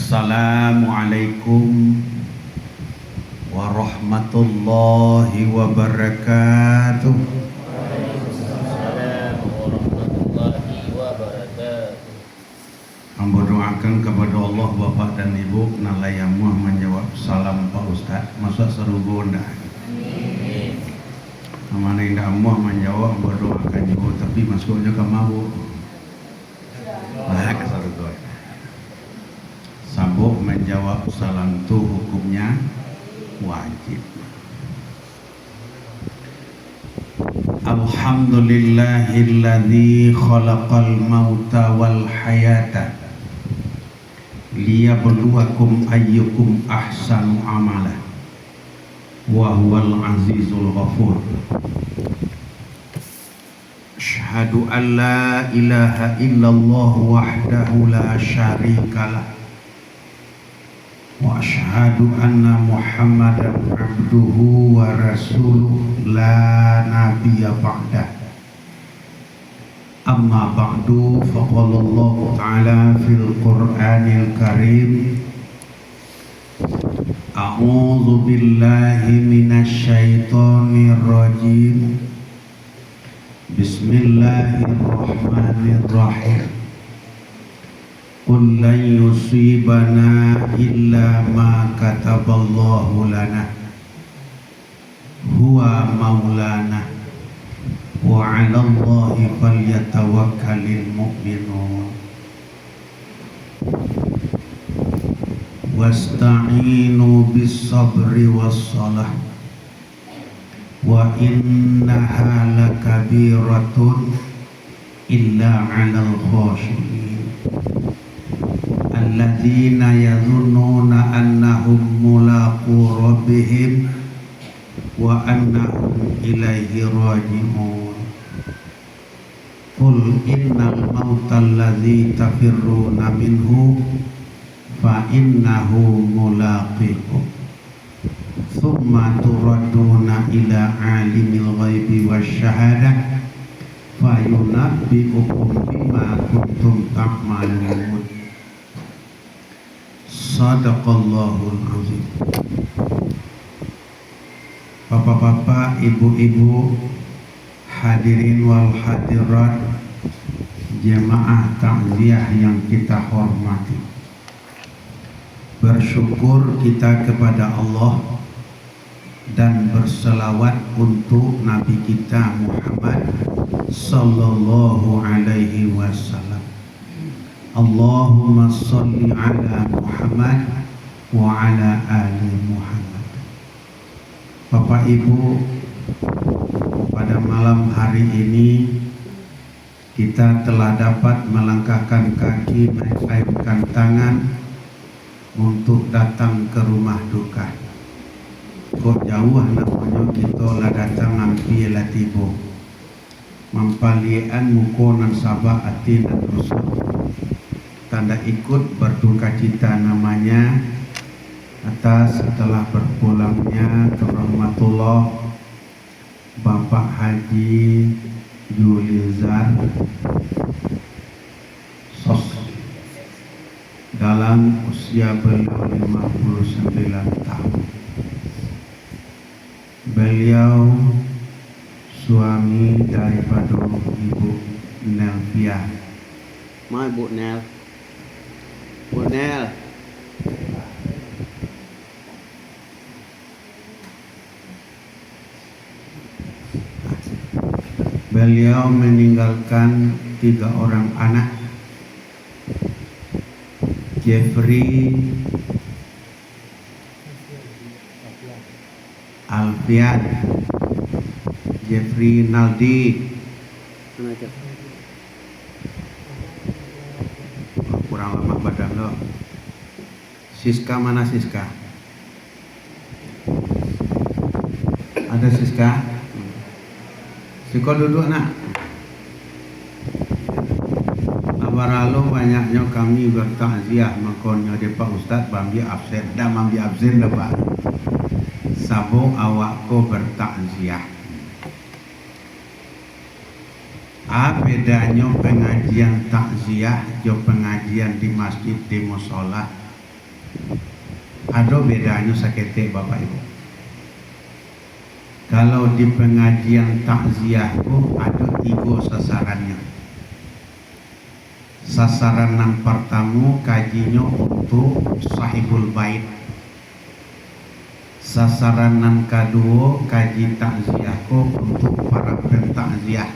Assalamualaikum warahmatullahi wabarakatuh. Waalaikumsalam warahmatullahi wabarakatuh. Hamba doakan kepada Allah Bapak dan Ibu nalayamuh menjawab salam Pak Ustaz. Masa serugo ndak? Amin. Mana indah muah menjawab hamba doakan juga tapi masuknya ke mabuk. Nah, keserugo. Sabuk menjawab salam itu hukumnya wajib. Alhamdulillahilladzi khalaqal mauta wal hayata liyabluwakum ayyukum ahsanu amala wa huwal azizul ghafur. Asyhadu an la ilaha illallah wahdahu la syarikalah wa asyhadu anna Muhammadan abduhu wa rasuluh la nabiyya ba'dah. Amma ba'du, faqala Allah ta'ala fil Qur'anil Karim, a'udzu billahi minasy syaithanir rajim. Bismillahirrahmanirrahim. Qul lan yusibana illa ma kataballahu lana huwa maulana wa 'ala Allahi falyatawakkalul mu'minun. Wasta'inu bis sabri was salah wa innaha lakabiratun illa 'alal khashiyin alladzina yazunnuna annahum mulaqu rabbihim wa annahum ilaihi raji'un. Qul innal mauta alladzi tafirruna minhu fa innahu mulaqikum thumma turadduna ila alimil ghaibi wasyahadah fayunabbi'ukum bima kuntum ta'malun. Sadaqallahul azim. Bapak-bapak, ibu-ibu, hadirin wal hadirat, jemaah takziah yang kita hormati. Bersyukur kita kepada Allah dan berselawat untuk Nabi kita Muhammad sallallahu alaihi wasallam. Allahumma sholli ala Muhammad wa ala ali Muhammad. Bapak Ibu, pada malam hari ini kita telah dapat melangkahkan kaki, mengaitkan tangan untuk datang ke rumah duka. Kok jauh namanya kita lah datang ngampi latibo mampalian mukonan sabah hati dan rusuh. Tanda ikut berduka cita namanya atas setelah berpulangnya ke rahmatullah Bapak Haji Yulizar Sos dalam usia beliau 59 tahun. Beliau suami daripada Ibu Nelvia. Ma Bu Nel. Bu Nel. Beliau meninggalkan 3 orang anak, Jeffrey, Alfian, Jeffrey Naldi, kurang lama badan lo. Siska mana Siska? Ada Siska? Siko duduk nak. Lalu banyaknya kami bertakziah makonnya di Pak Ustadz bambi absen dah bambi absen dah Pak. Sabo awakku bertakziah. Apa bedanya pengajian takziah jo pengajian di masjid di musola? Ada bedanya sakete Bapak Ibu. Kalau di pengajian takziahku ada 3 sasarannya. Sasaran yang pertama kajinya untuk sahibul bait. Sasaran yang kedua kaji takziahku untuk para pentakziah.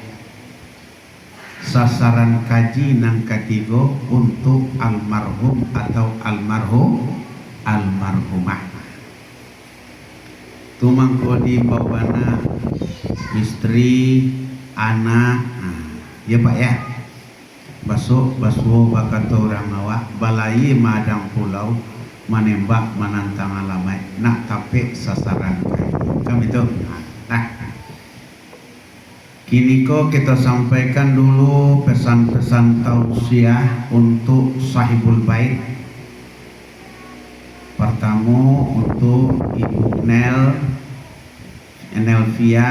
Sasaran kaji yang ketiga untuk almarhum atau almarhumah. Tumangko di bawana istri, anak, ya Pak ya. Basuk bakato orang awak balai madang pulau menembak menantang alamai nak tapi sasaran kami itu. Nah, kini kok kita sampaikan dulu pesan-pesan tausiah untuk sahibul bait. Pertama untuk Ibu Nelvia,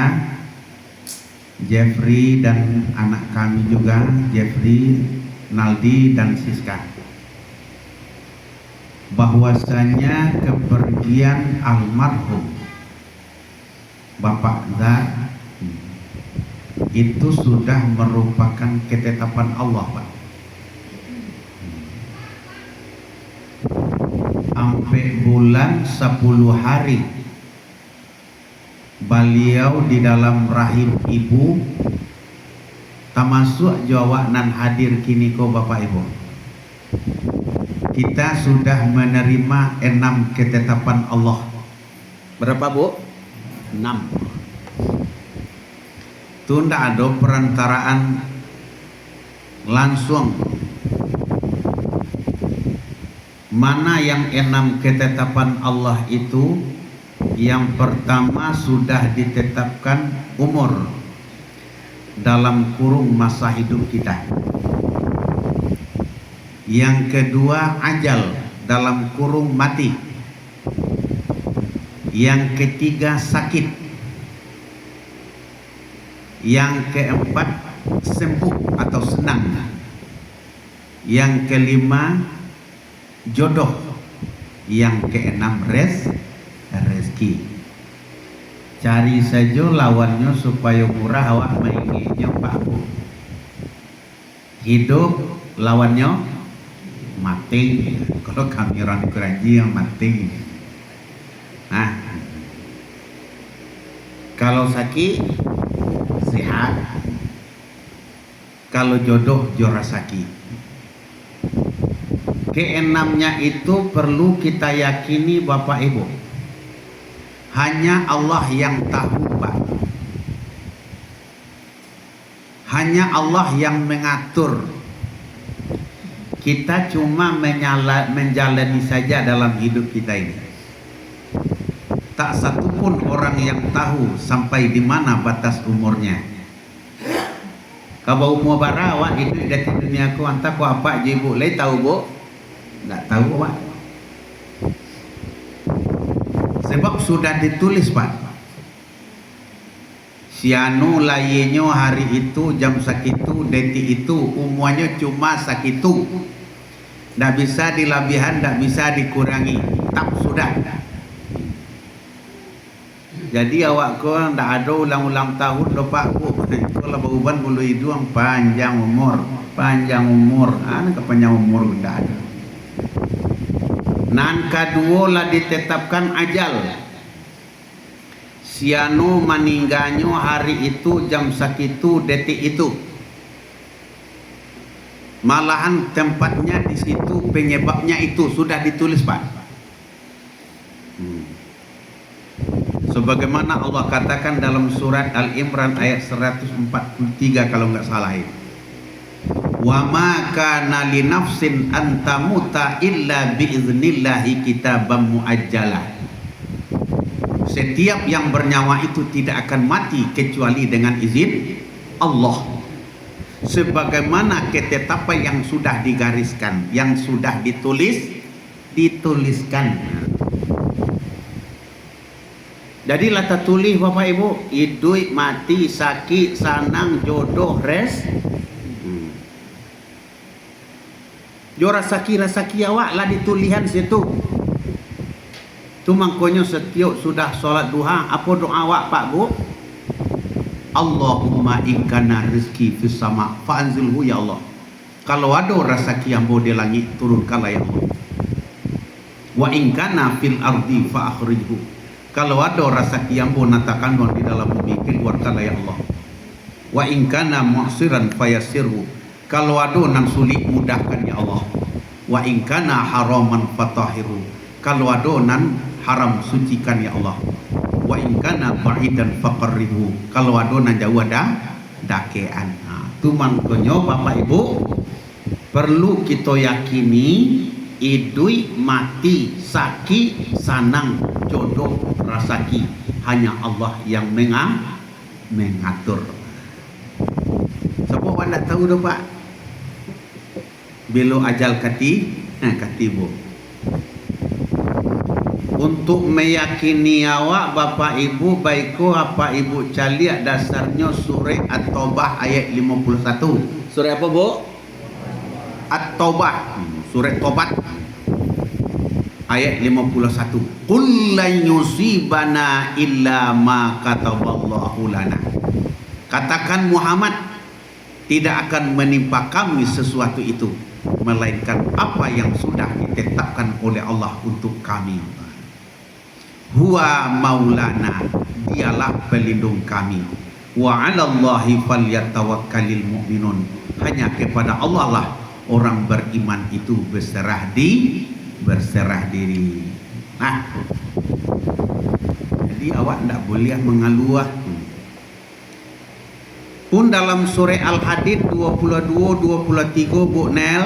Jeffrey dan anak kami juga Jeffrey, Naldi dan Siska. Bahwasanya kepergian almarhum Bapak Zat itu sudah merupakan ketetapan Allah, Pak. Sampai bulan 10 hari beliau di dalam rahim ibu, termasuk Jawa nan hadir kini ko Bapak Ibu. Kita sudah menerima 6 ketetapan Allah. Berapa Bu? 6. Itu tidak ada perantaraan langsung. Mana yang 6 ketetapan Allah itu? Yang pertama sudah ditetapkan umur dalam kurung masa hidup kita. Yang kedua ajal dalam kurung mati. Yang ketiga sakit. Yang keempat sembuh atau senang. Yang kelima jodoh. Yang keenam rezeki. Cari saja lawannya supaya murah awak menginginnya Pak Bu. Hidup lawannya mati. Kalau kami orang Keraji yang mati. Nah, kalau sakit sehat. Kalau jodoh jorasaki. Keenamnya itu perlu kita yakini Bapak Ibu. Hanya Allah yang tahu, Pak. Hanya Allah yang mengatur. Kita cuma menjalani saja dalam hidup kita ini. Tak satupun orang yang tahu sampai di mana batas umurnya. Kalau umur barawa itu dari dunia ku anta ku apa je Bu? Lei tahu Bu? Enggak tahu Pak. Sebab sudah ditulis Pak. Sianu layenyo hari itu jam sakitu detik itu umurnya cuma sakitu. Tidak bisa dilabihan, tidak bisa dikurangi. Tak sudah. Jadi awak ko tidak ada ulang-ulang tahun lho Pak Bu. Kalau beruban bulu hidung panjang umur, kepanjang umur tidak ada. Nan kedua lah ditetapkan ajal. Sianu meninggalnya hari itu jam sakitu detik itu. Malahan tempatnya di situ, penyebabnya itu sudah ditulis Pak. Sebagaimana Allah katakan dalam surat Al-Imran ayat 143 kalau nggak salah itu. Wa ma kana li nafsin an tamuta illa biiznillahi kitaban muajjalah. Setiap yang bernyawa itu tidak akan mati kecuali dengan izin Allah. Sebagaimana ketetapan yang sudah digariskan, yang sudah dituliskan. Jadi lah tertulis Bapak Ibu, hidup, mati, sakit, sanang, jodoh, Jo rasaki awak lah ditulihan situ. Tu mangkonyo setiap sudah solat duha, apa doa awak Pak Bu? Allahumma ikana rizki fis sama fa'anzilhu ya Allah. Kalau ada rezeki yang di langit, turunkanlah ya Allah. Wa in kana fil ardi fa akhrijhu. Kalau ada rezeki yang natakan di dalam bumi, keluarkanlah ya Allah. Wa in kana mu'siran fayassirhu. Kalau ada nan sulit, mudahkan ya Allah. Wa in kana haraman fatahhiru. Kalau ada nan haram, sucikan ya Allah. Wa in kana ba'idan faqarribhu. Kalau ada nan jauh dakean. Tu mangkonyo Bapak Ibu perlu kita yakini idui mati saki sanang jodoh rasaki hanya Allah yang mengatur. Siapa orang tak tahu dah Pak? Bila ajal katibu. Untuk meyakini awak Bapak Ibu baiko apa Ibu caliak dasarnya surah At-Taubah ayat 51. Surah apa Bu? At-Taubah, surah Tobat ayat 51. Qul lan yusibana illa ma kataballahu lana. Katakan Muhammad, tidak akan menimpa kami sesuatu itu melainkan apa yang sudah ditetapkan oleh Allah untuk kami. Huwa maulana, dialah pelindung kami. Wa 'alallahi falyatawakkalul mu'minun. Hanya kepada Allah lah orang beriman itu berserah diri. Nah, jadi awak tidak boleh mengeluh. Pun dalam surah Al-Hadid 22-23 Bu Nel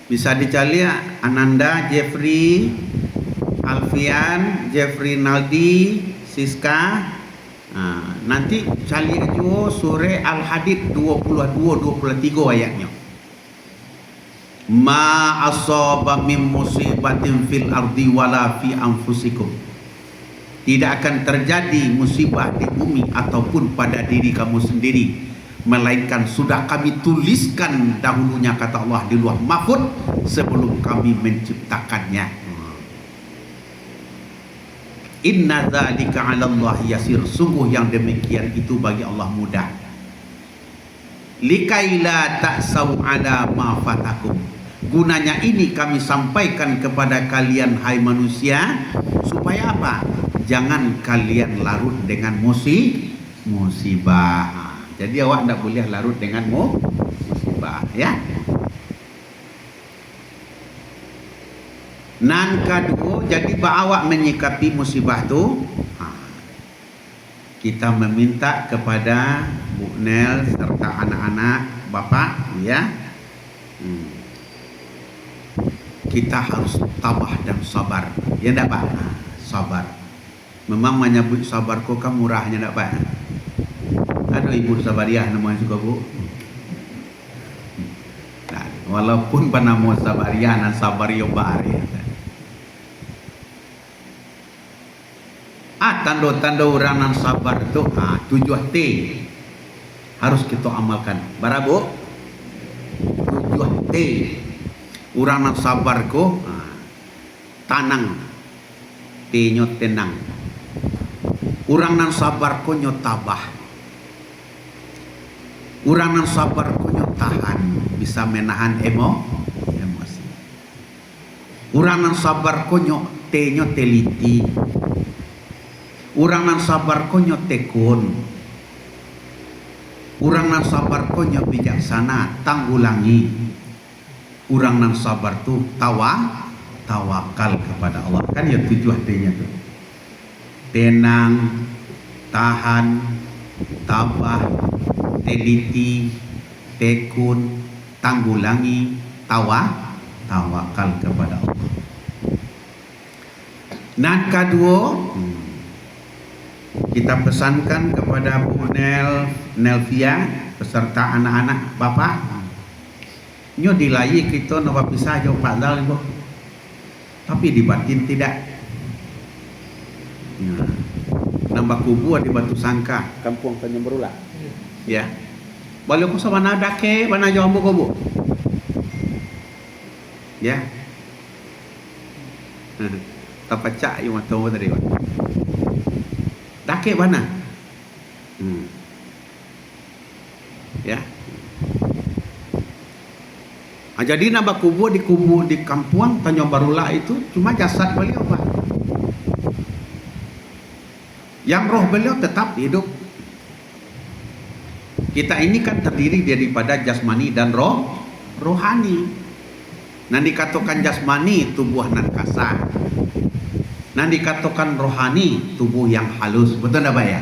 bisa dicari Ananda, Jeffrey, Alfian, Jeffrey Naldi, Siska. Nanti cari aja surah Al-Hadid 22-23 ayatnya. Ma asaba min musibatin fil ardi wala fi anfusikum. Tidak akan terjadi musibah di bumi ataupun pada diri kamu sendiri, melainkan sudah kami tuliskan dahulunya, kata Allah, di Lauh Mahfuz sebelum kami menciptakannya. Inna dzalika 'ala Allah yasir. Sungguh yang demikian itu bagi Allah mudah. Likaila ta'sau 'ala ma fatakum. Gunanya ini kami sampaikan kepada kalian hai manusia, supaya apa? Jangan kalian larut dengan musibah. Jadi awak tidak boleh larut dengan musibah, ya. Nan kedua, jadi awak menyikapi musibah tu, kita meminta kepada Bu Nel serta anak-anak Bapak, ya. Kita harus tabah dan sabar, ya enggak Pak? Sabar. Memang menyebut sabar kok kan murahnya enggak Pak? Ada Ibu Sabariah namanya juga Bu. Nah, walaupun panamo Sabariah dan Sabario Bari. Tanda-tanda orang yang sabar tu, 7T harus kita amalkan. Barabu 7T. Orang yang sabar ko tanang, T-nya tenang. Orang yang sabar ko nyo tabah. Orang yang sabar ko nyo tahan, bisa menahan emosi. Orang yang sabar ko nyo T-nya teliti. Orang yang sabar ko nyo tekun. Orang yang sabar ko nyo bijaksana, tanggulangi. Orang yang sabar tu tawakal kepada Allah. Kan ya 7T-nya tu. Tenang, tahan, tabah, teliti, tekun, tanggulangi, tawakal kepada Allah. Nah, kedua, kita pesankan kepada Bu Nelvia beserta anak-anak Bapak, nyo dilayi kita nak pisah jauh Pak Dal ibu, tapi di batin tidak. Nambah kubu di Batu Sangka, Kampung Tanjung Berula. Ya, boleh ku sama nada ke, mana jauh bu? Ya. Tapacak yung mata mo tadi. Dake mana? Ya. Jadi nambah kubur di kampung Tanjung Barula itu cuma jasad beliau, Pak. Yang roh beliau tetap hidup. Kita ini kan terdiri daripada jasmani dan rohani. Nah dikatakan jasmani tubuh nan kasar. Nah dikatakan rohani tubuh yang halus. Betul tak Pak ya?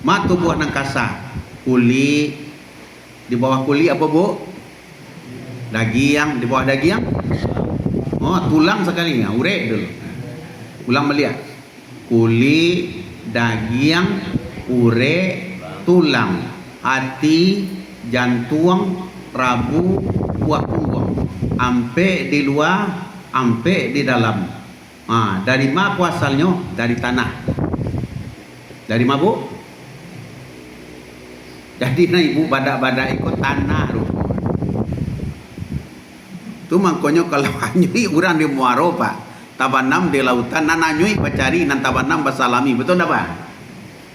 Ma tubuh nan kasar, kuli, di bawah kuli apa Bu? Daging, di bawah daging. Oh, tulang sekali ya, urek dulu. Ulang melihat. Kuli, daging, urek, tulang, hati, jantung, rabu, buah punggung. Ampe di luar, ampe di dalam. Dari mana asalnya? Dari tanah. Dari mana Bu? Jadi nah ibu badak-badak ikut tanah tu. Tu makanya kalau anyui orang di Muaro Pak, tabanam di lautan, nan anyui pacari nan tabanam basalami, betul tak Pak?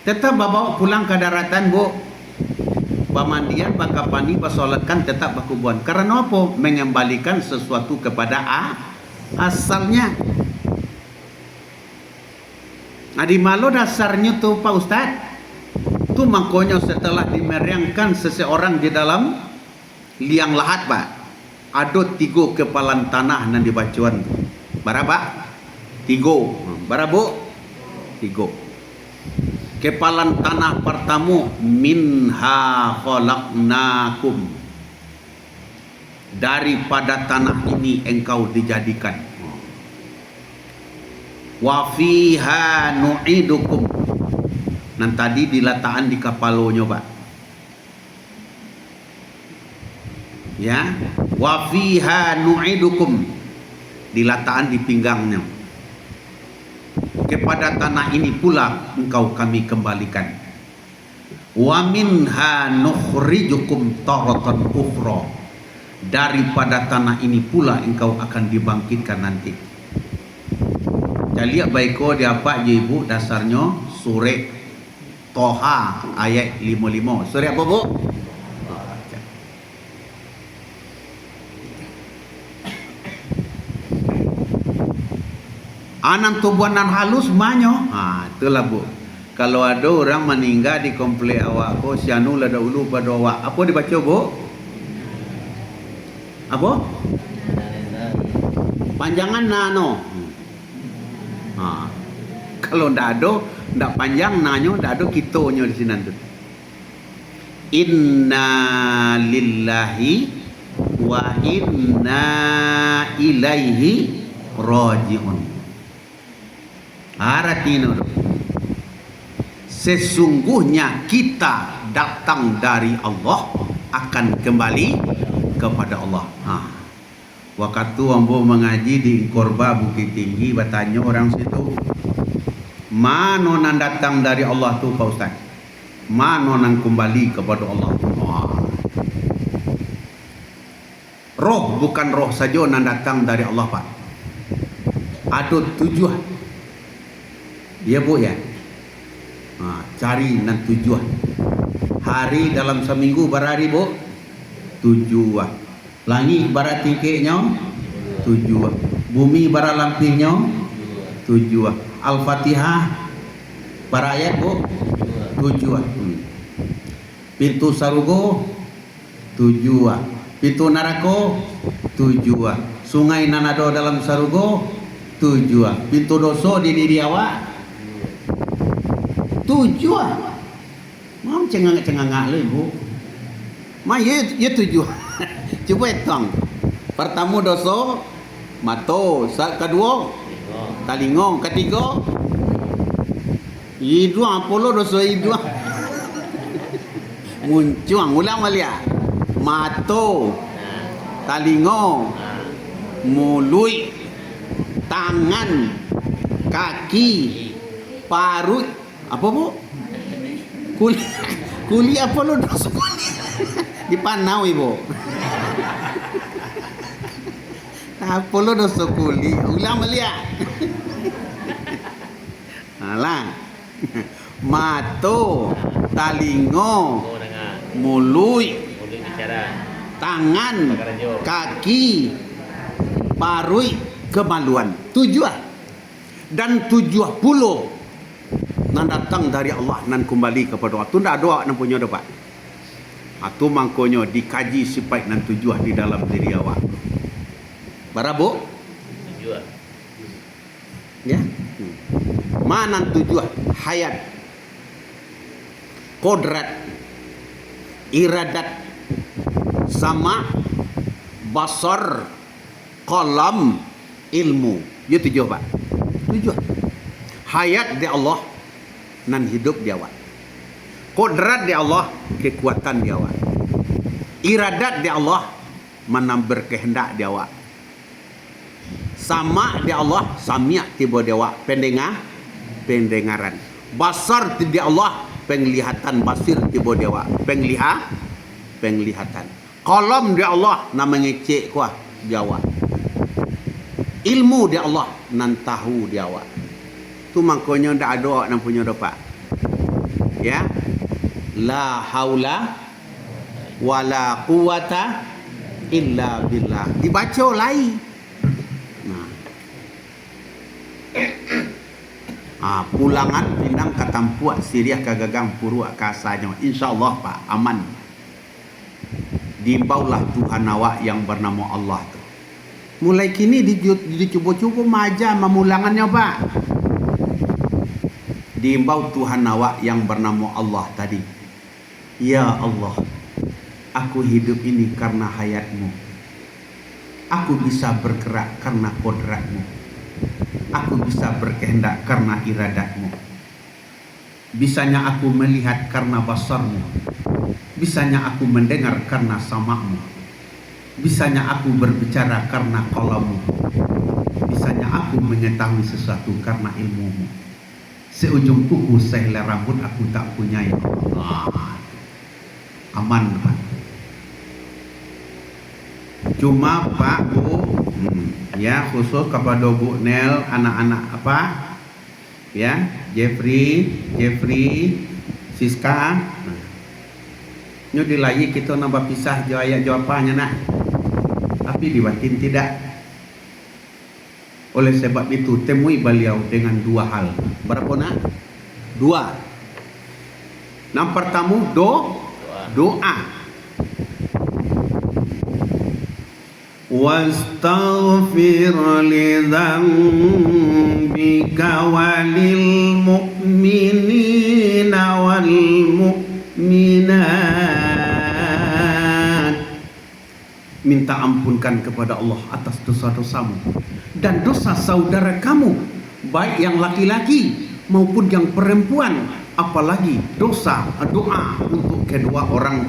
Tetap bawa pulang ke daratan Bu. Pamandian bakapani basolatkan tetap bakubuan. Karena apa? Mengembalikan sesuatu kepada asalnya. Nah di malo dasarnya tu Pak Ustaz. Tu makanya setelah dimeriangkan seseorang di dalam liang lahat Pak, ada 3 kepalan tanah nan dibacuan. Berapa? 3. Berapa? 3. Kepalan tanah pertama, minha khalaqnakum. Daripada tanah ini engkau dijadikan. Wa fiha nu'idukum. Nan tadi diletakkan di kapalonya Pak. Ya, wa fiha nu'idukum, diletakkan di pinggangnya. Kepada tanah ini pula engkau kami kembalikan. Wa minha nukhrijukum taratan ukhra. Daripada tanah ini pula engkau akan dibangkitkan nanti. Jadi baiko dia apa je Ibu dasarnya surah Toha ayat 55. Surah apa Bu? Anan tubuhan nan halus manyo. Itulah Bu. Kalau ada orang meninggal di komplek awak ko sianu lada ulu pada awak. Apa dibaca Bu? Apa? Panjangan nano. Kalau ndak ada, ndak panjang nanyo, ndak ada kitonyo di sini tu. Inna lillahi wa inna ilaihi raji'un. Artinya sesungguhnya kita datang dari Allah, akan kembali kepada Allah. Waktu ambo mengaji di Korba Bukit Tinggi, bertanya orang situ, mana nan datang dari Allah tu Pak Ustaz? Mana nan kembali kepada Allah? Roh bukan roh saja nan datang dari Allah Pak. Ada tujuan. Ya Bu ya. Cari nan tujuan. Hari dalam seminggu berhari Bu? 7. Langit barat tingkiknya 7. Bumi barat lampirnya 7. Al-Fatihah para ayat Bu 7. Pintu sarugo 7. Pintu neraka 7. Sungai nanado dalam sarugo 7. Pintu dosa di diri awak 7. Mau cengangak le Bu. Ma ye 7. Coba hitung. Pertama dosa mato, kedua talingo, ketiga hidung apolo dosa hidung. Muncung ulang malia. Mato, talingo, mulut, tangan, kaki, parut, apa Bu? Kuli apa lo dosa kuli? Dipanau Ibu. Apa lo dosa kuli? Ulang melihat. Alah. Mato, talingo, Oh dengar. mulut, Mulut bicara. tangan, Pakarajo. kaki, parui, kemaluan. 7. Dan 70 nan datang dari Allah nan kembali kepada Allah. Tu ndak doa nan punya dapat. Atu mangkonyo dikaji sipai nan 7 di dalam diri awak. Barabu? Tujuan. Ya. Mana 7 hayat, kodrat, iradat, sama, basar, qalam, ilmu. Ya 7 Pak. 7. Hayat di Allah nan hidup di awak. Kodrat di Allah, kekuatan di awak. Iradat di Allah, mana berkehendak di awak. Sama di Allah, samia tiba di awak, pendengaran. Basar di Allah, penglihatan, basir tiba di awak, penglihatan. Qalam di Allah, nama ngecek kuah di awak. Ilmu di Allah, nan tahu di awak. Tu makanya ndak ada awak nan punya dapat. Ya. La haula wala quwata illa billah. Dibaca lain. Pulangan pinang katampuak siriah kagagang puruak kasanya. InsyaAllah Pak aman. Diimbaulah Tuhan awak yang bernama Allah tu. Mulai kini dicuba-cuba maja memulangannya Pak. Diimbau Tuhan awak yang bernama Allah tadi. Ya Allah, aku hidup ini karena hayatmu. Aku bisa bergerak karena kodratmu. Aku bisa berkehendak karena iradatmu. Bisanya aku melihat karena basarmu. Bisanya aku mendengar karena samamu. Bisanya aku berbicara karena qalammu. Bisanya aku mengetahui sesuatu karena ilmumu. Seujung kuku sehelai rambut aku tak punya ya Allah. Aman Pak. Cuma Pak Bu, ya khusus kepada Bu Nel, anak-anak apa? Ya, Jeffrey, Siska. Nyo dilayi kita nambah pisah jaya jawabannya nak. Tapi diwatin tidak. Oleh sebab itu temui beliau dengan 2 hal. Berapa nak? 2. Yang pertama doa. Wastaghfir li dzambika walil mu'minina wal mu'minat. Minta ampunkan kepada Allah atas dosa-dosamu dan dosa saudara kamu, baik yang laki-laki maupun yang perempuan, apalagi doa untuk kedua orang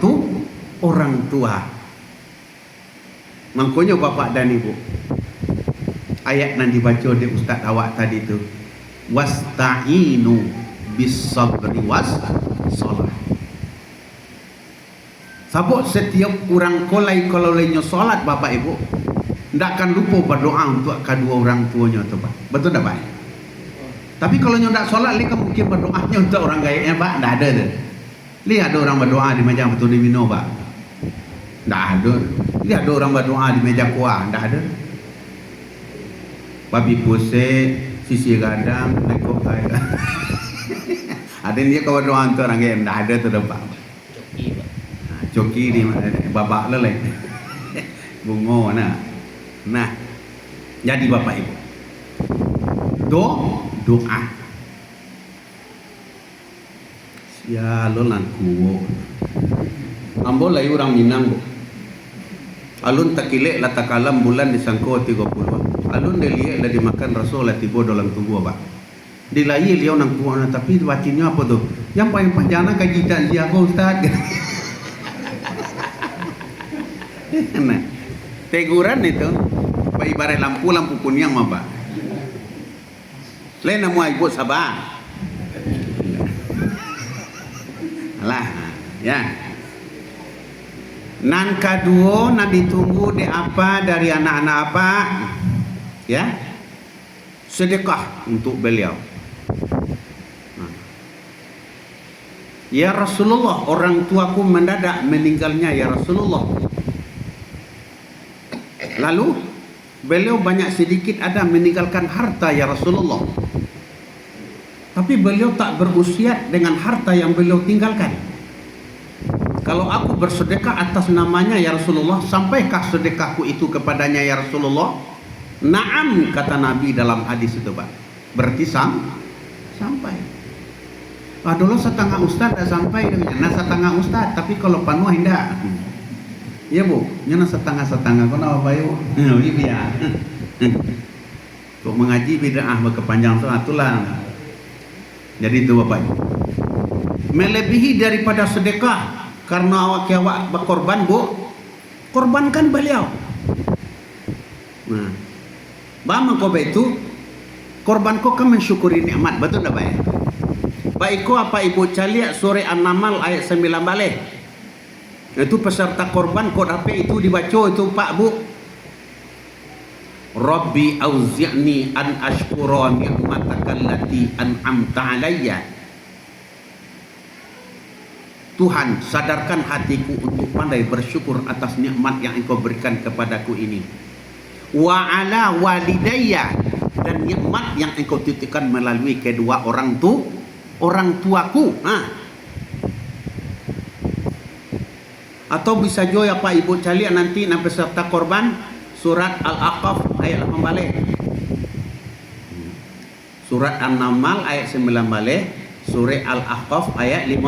tua. Makanya Bapak dan Ibu, ayat yang dibaca di Ustaz awak tadi itu, wasta'inu bis sabri was salah. Sabuk setiap orang kolai kalau lainnya solat Bapak Ibu, tidak akan lupa berdoa untuk kedua orang tuanya tu Pak. Betul tak Pak? Tapi kalau nyo tidak solat, lihat mungkin berdoanya untuk orang gaibnya Pak. Tidak ada tu. Lihat ada orang berdoa di meja betul di Mino Pak. Tidak ada. Lihat ada orang berdoa di meja kuah. Tidak ada. Babi puse, sisi gadang, lekuk kaya. Ada dia kalau berdoa untuk orang gaib. Tidak ada tu Pak. Coki di babak lelek. Bungo nah. Nah. Jadi Bapak Ibu. Doa. Ya lolan kuwo. Ambo lai orang Minang Bu. Alun takilek la takalam bulan disangko 30. Alun delie la dimakan rasul la tibo dalam tubuh Pak. Dilai liau nang kuwana tapi batinnya apa tuh? Yang paling panjangnya kajian dia kok Ustaz. Nah, teguran itu Pak ibarat lampu kuning mah Pak. Lain nama ibu sabar. Alah, ya. Nan kedua nak ditunggu di apa dari anak-anak apa? Ya. Sedekah untuk beliau. Ya Rasulullah, orang tuaku mendadak meninggalnya ya Rasulullah. Lalu beliau banyak sedikit ada meninggalkan harta ya Rasulullah. Tapi beliau tak berwasiat dengan harta yang beliau tinggalkan. Kalau aku bersedekah atas namanya ya Rasulullah, sampaikah sedekahku itu kepadanya ya Rasulullah? Naam, kata Nabi dalam hadis itu, Pak. Berarti sampai. Dulu setengah ustaz dah sampai dengan. Nah setengah ustaz, tapi kalau panuh hendak. Iya bu, nyana setengah-setengah. Kau nak apa yuk? Iya. Kau mengaji bid'ah berkepanjang itulah. Jadi itu Bapak. Melebihi daripada sedekah karena awak berkorban bu, korbankan beliau. Nah, bama kau itu korban kau kan mensyukuri nikmat, betul tak baik? Baik kau apa ibu caliak sore An-Naml ayat 9 balik. Itu peserta korban kau dapat itu dibaca itu Pak Bu. Rabbi auzi'ni an ashkura ni'mataka allati an'amta alayya. Tuhan, sadarkan hatiku untuk pandai bersyukur atas nikmat yang Engkau berikan kepadaku ini. Wa ala walidayya, dan nikmat yang Engkau titipkan melalui kedua orang tuaku. Atau bisa juga Pak Ibu calian nanti peserta korban surat Al-Aqaf ayat 8 balik. Surat An-Naml ayat 9 balik, surat Al-Aqaf ayat 5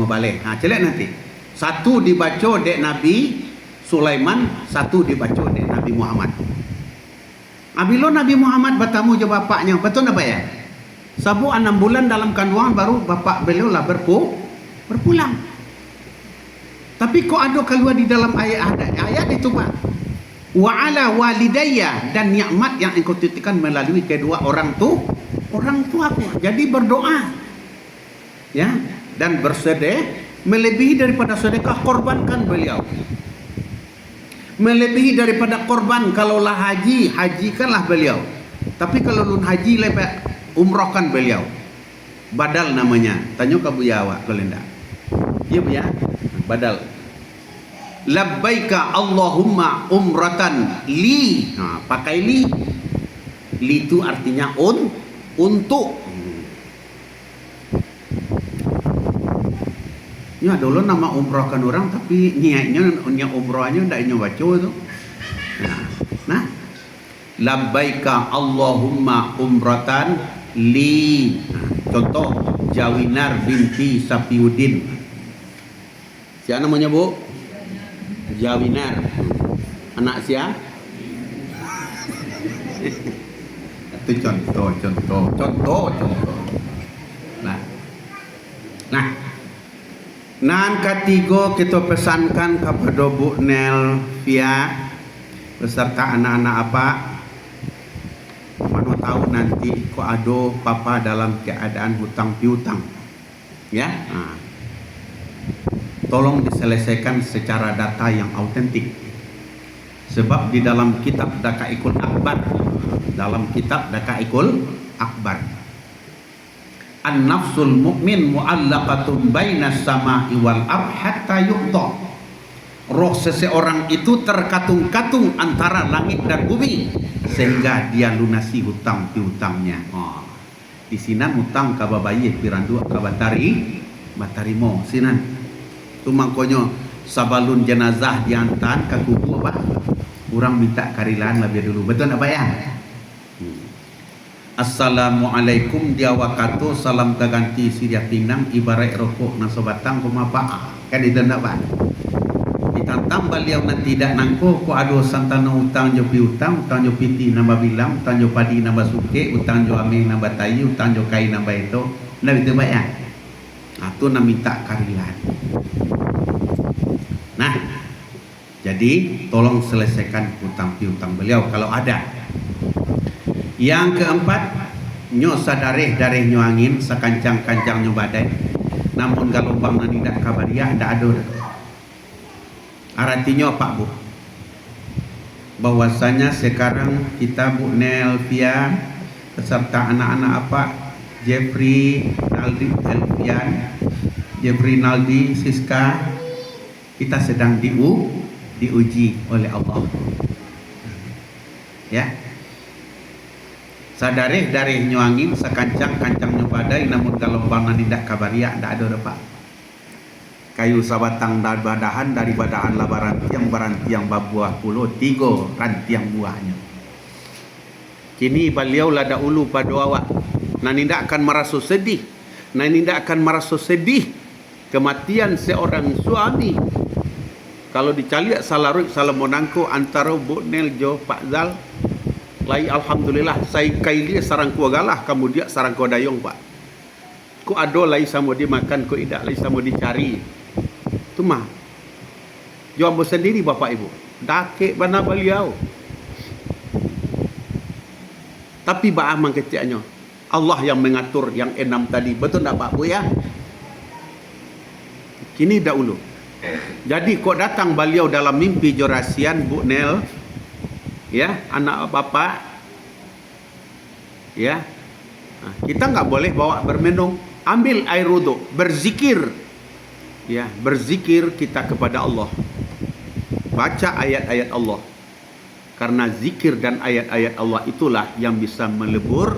balik. Celak nanti. Satu dibaca dek Nabi Sulaiman, satu dibaca dek Nabi Muhammad. Bila Nabi Muhammad bertamu je bapaknya, betul apa ya? Sabu 6 bulan dalam kandungan baru bapak beliau lah berpulang. Tapi kok ada keluar di dalam ayat itu Pak. Wa ala walidayya, dan nikmat yang engkau titipkan melalui kedua orang tuaku. Jadi berdoa. Ya, dan bersedekah melebihi daripada sedekah, korbankan beliau. Melebihi daripada korban kalaulah hajikanlah beliau. Tapi kalau lun haji lepas umrohkan beliau. Badal namanya. Tanya ke Buya awak kalau enggak. Ya Bu ya, badal. Labbaika Allahumma umratan li. Pakai li. Li itu artinya untuk. Ya dulu nama umrohkan orang, tapi niatnya umrohnya ndak baca itu. Nah, labbaika Allahumma umratan li. Contoh Jawinar binti Safiuddin. Siapa namanya Bu? Jawinar. Anak siapa? Itu contoh. Nah, nan ketiga kita pesankan kepada Bu Nelvia beserta anak-anak apa? Mana tahu nanti kok ada papa dalam keadaan hutang piutang. Ya. Tolong diselesaikan secara data yang autentik. Sebab di dalam kitab Dakaikul Akbar, An-nafsul mu'min mu'allaqatun bainas sama'i wal ardh hatta yuqta. Roh seseorang itu terkatung-katung antara langit dan bumi sehingga dia lunasi hutang piutangnya. Di sini hutang ka babaye pirandu ka batarimo sinan. Tu mangkonyo sabalun jenazah diantar ke kubur apa? Orang minta karilan lebih dulu. Betul apa ya? Assalamualaikum dia wakato salam kaganti sidia pinang ibarat rokok nasobatang kumapa. Kan itu ndak Pak? Ditantam beliau nanti tidak nangko ko ado santana utang jo piutang, utang jo piti nambah bilang, utang jo padi nambah suke, utang jo ame nambah tayi, utang jo kai nambah itu. Nah itu Pak ya? Itu nak minta karilan. Nah, jadi tolong selesaikan hutang piutang beliau kalau ada. Yang keempat, nyo sadareh dareh nyo angin sekancang-kancang nyo badai. Namun kalau bang nani dak kabariah ndak ada. Artinya Pak Bu, bahwasanya sekarang kita Bu Nelvia beserta anak-anak apa Jeffrey, Aldi, Elvian Jeffrey Naldi, Siska, kita sedang diuji oleh Allah. Ya. Sadarih nyuangin sekancang-kancang nyobadai, namun kalau bana tidak kabaria ndak ada Pak. Kayu sabatang dari badahan labaran tiang barantiang babuah pulau 3 rantiang buahnya. Kini beliau lada ulu pada awak. Nani tidak akan merasa sedih. Nani tidak akan merasa sedih kematian seorang suami. Kalau dicaliak salarut salamonangko antara Bu Nel Jo Pak Zal. Lai alhamdulillah saya kaili sarang kuagalah kemudian sarang kodayong Pak. Ku ado lai samo dimakan ku idak lai samo dicari. Tu mah. Jawab sendiri Bapak Ibu. Dakek bana beliau. Tapi baamang keciknya Allah yang mengatur yang 6 tadi. Betul tak Pak Bu ya? Kini dahulu. Jadi kok datang beliau dalam mimpi Jorasian Bu Nel, ya, anak bapak, ya, kita nggak boleh bawa bermenung. Ambil air wudhu, berzikir, ya, berzikir kita kepada Allah. Baca ayat-ayat Allah. Karena zikir dan ayat-ayat Allah itulah yang bisa melebur,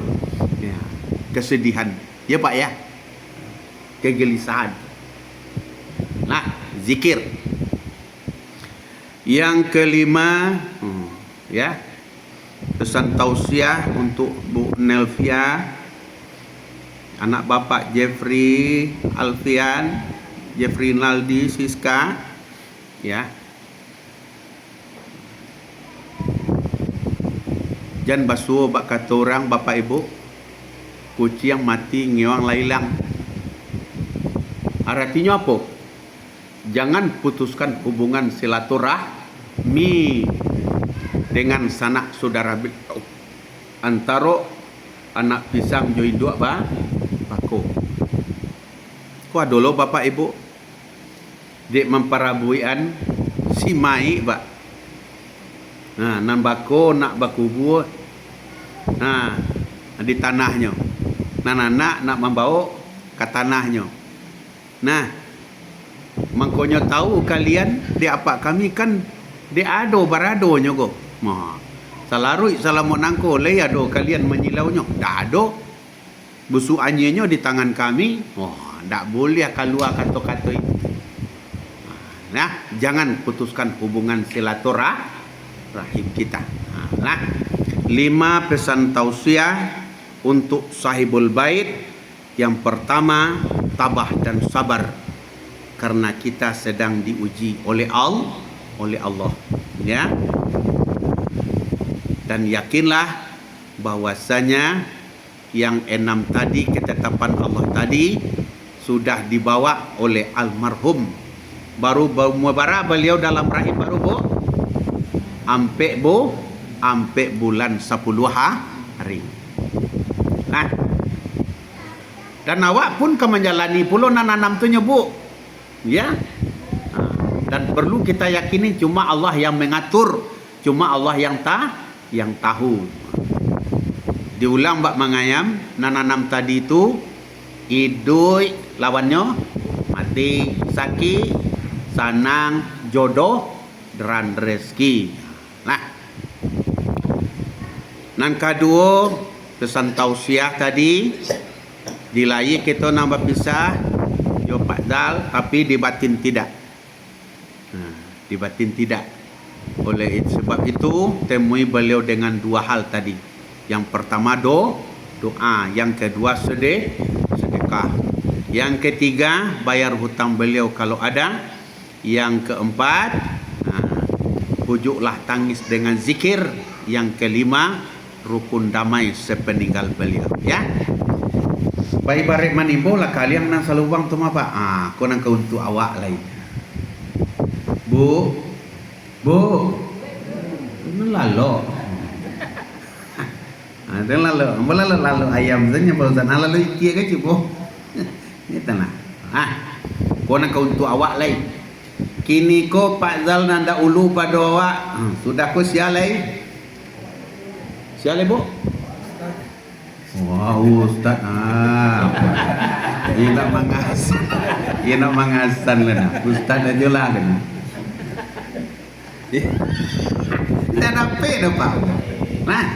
ya, kesedihan. Ya Pak ya. Kegelisahan. Nah, zikir. Yang kelima, ya, pesan tausiah untuk Bu Nelvia, anak bapak Jeffrey Alfian, Jeffrey Naldi Siska, ya. Jangan basuh bak kata orang Bapak Ibu, kucing mati ngiwang lailang. Artinya apa? Jangan putuskan hubungan silaturahmi dengan sanak saudara antara anak pisang joi dua bako. Ku adolo Bapak Ibu dek memparabuian si mai Pak. Nah, nan bako nak baku buah. Nah, di tanahnya. Nah, anak nak membawa ke tanahnya. Nah, mangkonyo tahu kalian di apa kami kan di ado barado nyogo. Mah, salarui salamonangko le ado kalian menyilaunya. Dak ado. Busu anyenya di tangan kami. Oh, dak boleh keluar kata-kata itu. Nah, jangan putuskan hubungan silaturahim kita. Nah, 5 pesan tausiah untuk sahibul bait. Yang pertama, tabah dan sabar karena kita sedang diuji oleh Allah, ya. Dan yakinlah bahwasanya yang 6 tadi, ketetapan Allah tadi sudah dibawa oleh almarhum. Baru mubarak beliau dalam rahim baru ampe bulan 10 hari. Nah, dan awak pun menjalani puluh nanam tu nyebu, ya. Dan perlu kita yakini cuma Allah yang mengatur, cuma Allah yang tahu. Diulang Mbak Mangayam, nanam tadi itu idui lawannya mati, sakit, sanang, jodoh, dan rezeki. Nah, nan kedua pesan tausiah tadi dilai kita nambah pisah yo Pak Zal, tapi di batin tidak. Di batin tidak. Oleh sebab itu temui beliau dengan 2 hal tadi. Yang pertama doa, yang kedua sedekah. Yang ketiga bayar hutang beliau kalau ada. Yang keempat, pujuklah tangis dengan zikir. Yang kelima, rukun damai sepeninggal beliau, ya. Baik barek manibo lah kalian nang salubang tu apa? Kau nang untuk awak lain. Bu, nalalo. Ada lalu ayam saja barusan lalu ikia ke cipo. Ini tanah. Kau nang untuk awak lain. Kini ko Pak Zal nanda ulu pada awak. Sudah ko sialai. Sialai Bu? Wah, Ustaz, ini nak mangasan, ini nak mangasan lah, Ustaz aja lah kan. Tidak dapat dah Pak. Nah,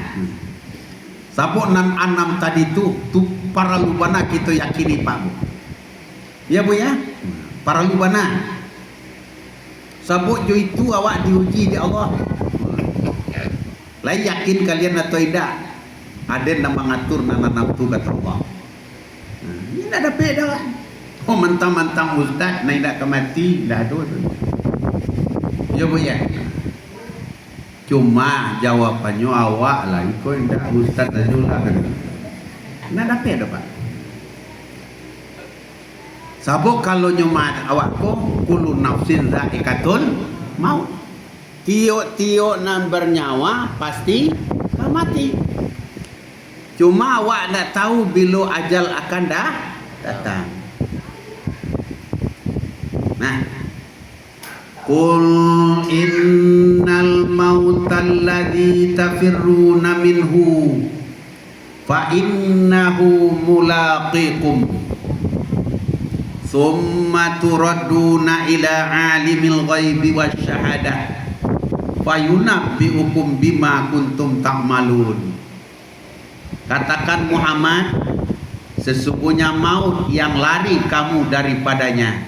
sabuk 6 tadi tu para lubana kita yakini Pak Bu. Ya Bu ya, para lubana. Sabuk jo itu awak diuji di Allah. Lah yakin kalian atau tidak? Ada nama ngatur nana nafsu kata Allah. Ini tidak ada beda lah. Oh mentang-mentang Ustaz nak tidak kemati, tidak ada tu. Ya Bu ya. Cuma jawabannya awak lah, ikut tidak Ustaz aja lah kan. Tidak ada beda Pak. Sabuk kalau nyuma awak ko kullu nafsin zaikatul maut. Tiok-tiok nan bernyawa pasti mati. Cuma awak tak tahu bila ajal akan datang. Nah, qul innal mautal ladzi tafirruna minhu fa innahu mulaqikum thumma turadduna ila alimil ghaibi wasyahadah fayunabbiukum bima kuntum ta'malun. Katakan Muhammad, sesungguhnya maut yang lari kamu daripadanya,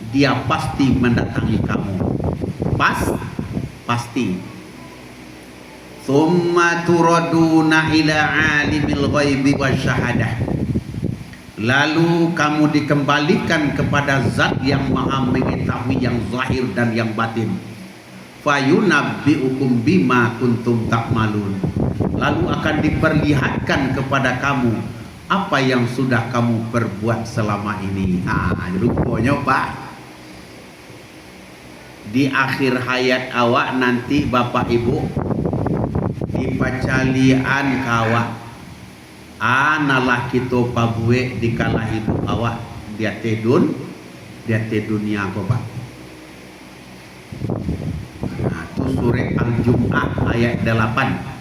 dia pasti mendatangi kamu. Pasti. Tsumma turaduna ila alimil ghaibi wasyahadah. Lalu kamu dikembalikan kepada zat yang maha mengetahui yang zahir dan yang batin. Fayunabbiukum bima kuntum ta'malun. Lalu akan diperlihatkan kepada kamu apa yang sudah kamu perbuat selama ini. Rupanya Pak, di akhir hayat awak nanti Bapak Ibu di pacalian kawak analah kita pabue di kala hidup awak dia te dunia ko Pak. Nah, itu surah Al-Jum'ah ayat 8.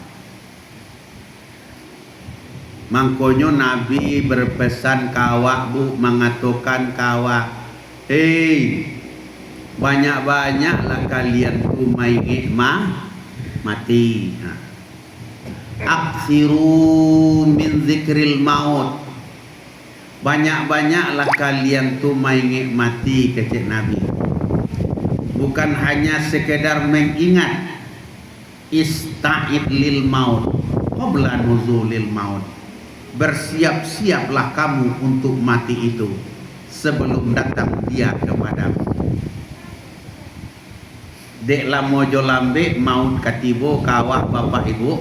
Mangkonyo Nabi berpesan kawak Bu, mengatakan kawak, banyak-banyaklah kalian kumaingi mati. Aksiru min zikril maut. Banyak-banyaklah kalian tu maingi mati, kecik Nabi. Bukan hanya sekedar mengingat, ista'id lil maut qabla nuzulil maut. Bersiap-siaplah kamu untuk mati itu sebelum datang dia kepadamu. Dek lamojo lambe maut katibo kawak Bapak Ibu,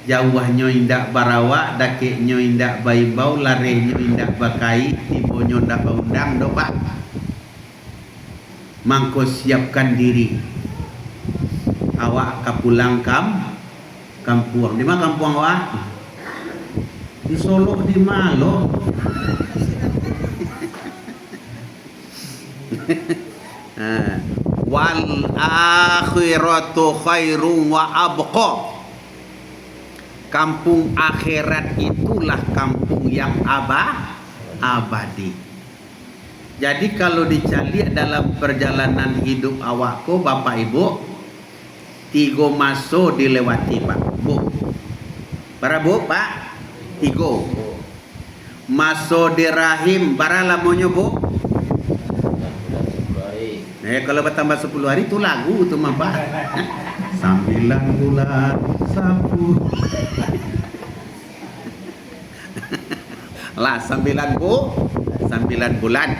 jauhnya indak barawak, dakeknya indak baibau, larehnya indak bakai, tibonyo ndak baundang do Pak. Mangko siapkan diri. Awak kapulang kampung. Di mana kampung awak? Di Solo, di Malo. Wal akhiratu khairum wa abqa. Kampung akhirat itulah kampung yang abadi. Jadi kalau dicari dalam perjalanan hidup awakku Bapak Ibu, 3 masa dilewati Pak Bu. Para Bu Pak, 3 masa di rahim bara lamonyo Bu. Kalau bertambah 10 hari itu lagu tu mah Pak. 9 bulan 10 lah 9 bulan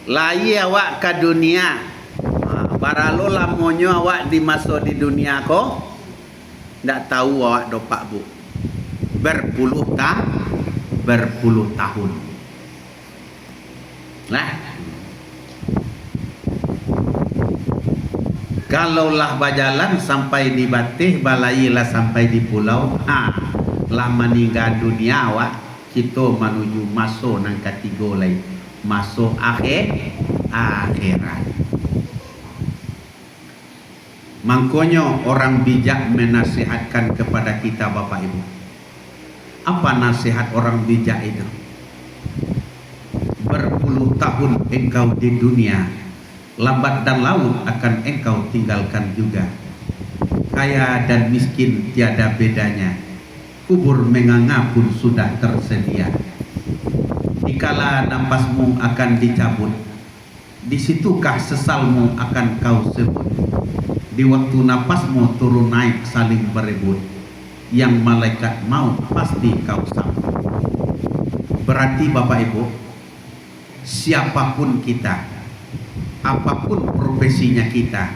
layi awak ke dunia. Baralo lamonyo awak di masa di dunia ko ndak tahu awak do Pak Bu berpuluh tahun lah. Kalaulah berjalan sampai di Batih, balailah sampai di pulau, lah meninggal dunia awak, kita menuju masuk nang ketiga lain, masuk akhirat. Makanya orang bijak menasihatkan kepada kita Bapak Ibu, Apa nasihat orang bijak itu? Berpuluh tahun engkau di dunia, lambat dan laut akan engkau tinggalkan juga. Kaya dan miskin tiada bedanya, kubur menganga pun sudah tersedia. Dikala napasmu akan dicabut, disitukah sesalmu akan kau sebut. Di waktu napasmu turun naik saling berebut, yang malaikat maut pasti kau sambut. Berarti Bapak Ibu, siapapun kita, apapun profesinya kita,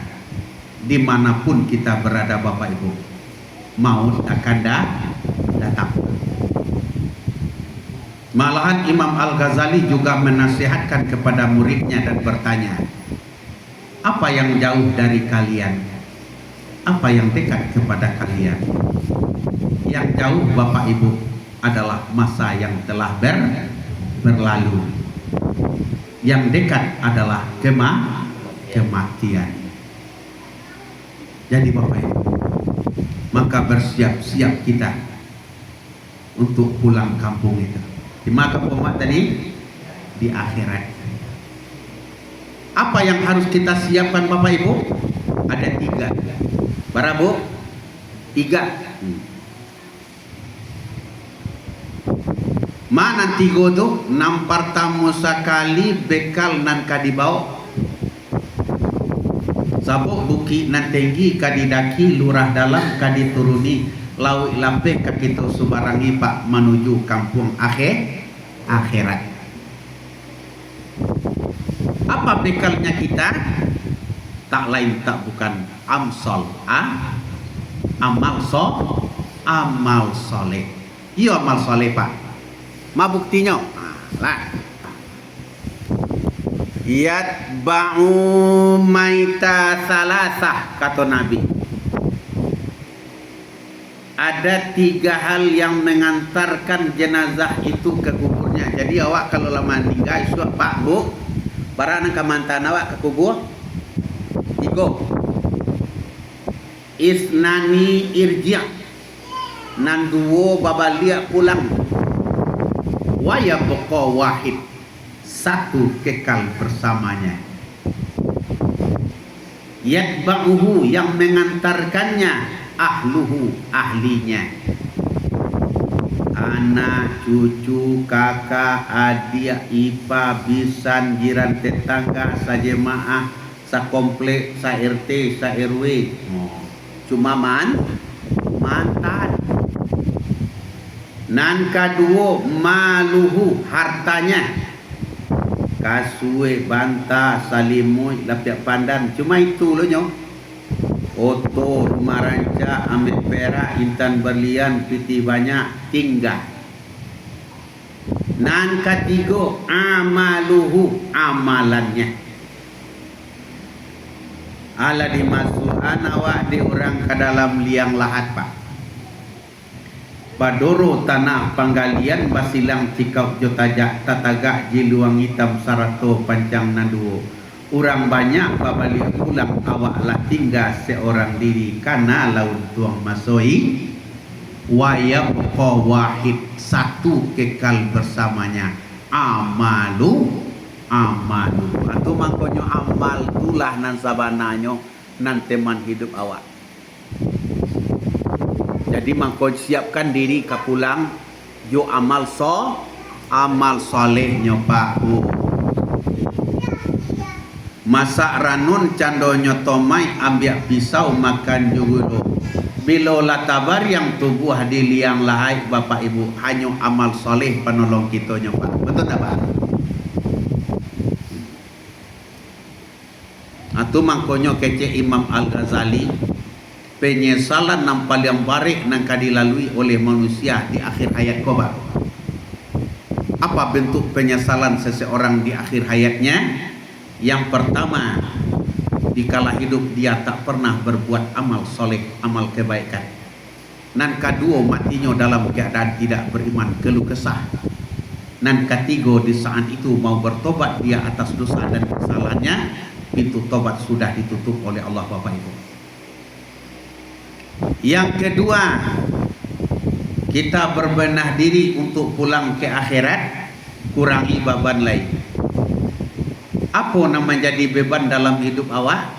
dimanapun kita berada Bapak Ibu, maut akan datang. Malahan Imam Al-Ghazali juga menasihatkan kepada muridnya dan bertanya, apa yang jauh dari kalian? Apa yang dekat kepada kalian? Yang jauh Bapak Ibu adalah masa yang telah berlalu. Yang dekat adalah kematian. Jadi Bapak Ibu, maka bersiap-siap kita untuk pulang kampung itu. Di mana kampung tadi? Di akhirat. Apa yang harus kita siapkan Bapak Ibu? Ada 3. Berapa Bu? 3. Mana 3 tu? Nam pertama sekali bekal nan kadibau. Sabuk buki nan tinggi kadidaki lurah dalam kadituruni lau lampe kakito subarangi pak menuju kampung akhirat. Apa bekalnya kita? Tak lain tak bukan amal soleh. Iya amal soleh Pak. Ma buktinya? Lah. Yatba'u maita salasah kata Nabi. Ada 3 hal yang mengantarkan jenazah itu ke kuburnya. Jadi awak kalau lama meninggal sudah Pak Bu, barang kemantan awak ke kubur 3. Isnani irji' nan 2 babalia pulang. Wa yabqa wahid, 1 kekal bersamanya. Yatba'uhu yang mengantarkannya ahluhu, ahlinya. Anak, cucu, kakak, adik, ipa, bisan, jiran tetangga, sajemaah, sakomplek, sa RT, sa RW. Cuma mantan. Nan kedua maluhu, hartanya. Kasue, banta, salimui, lapiak pandan. Cuma itu loh nyo. Oto, rumah ranca, amit perak, intan berlian, piti banyak, tinggal. Nan ketiga amaluhu, amalannya. Ala dimasukan awak di orang ke dalam liang lahat Pak. Badoro tanah panggalian basilang cikau jotajak tatagak jiluang hitam sarato pancang nanduo. Urang banyak babalik pulang awak lah tinggal seorang diri karena laut tuang masoi. Wayabqa wahid, 1 kekal bersamanya. Amalu atau mangkonyo amal tulah nan sabananyo nan teman hidup awak. Jadi mangkon siapkan diri ke pulang yo amal solehnya Pak Bu. Masak ranun candonyo tomai ambiak pisau makan jugudo. Bila latabar yang tubuh di liang lahai Bapak Ibu hanya amal soleh penolong kita Pak. Betul tak Pak? Atau mangkonyo kece Imam Al-Ghazali, penyesalan yang paling barik yang dilalui oleh manusia di akhir hayat kau Pak. Apa bentuk penyesalan seseorang di akhir hayatnya? Yang pertama, dikala hidup dia tak pernah berbuat amal soleh, amal kebaikan. Nan kedua, matinya dalam keadaan tidak beriman, keluh kesah. Nan ketiga, di saat itu mau bertobat dia atas dosa dan kesalahannya, pintu tobat sudah ditutup oleh Allah Bapak Ibu. Yang kedua, kita berbenah diri untuk pulang ke akhirat, kurangi beban lain. Apa nama jadi beban dalam hidup awak?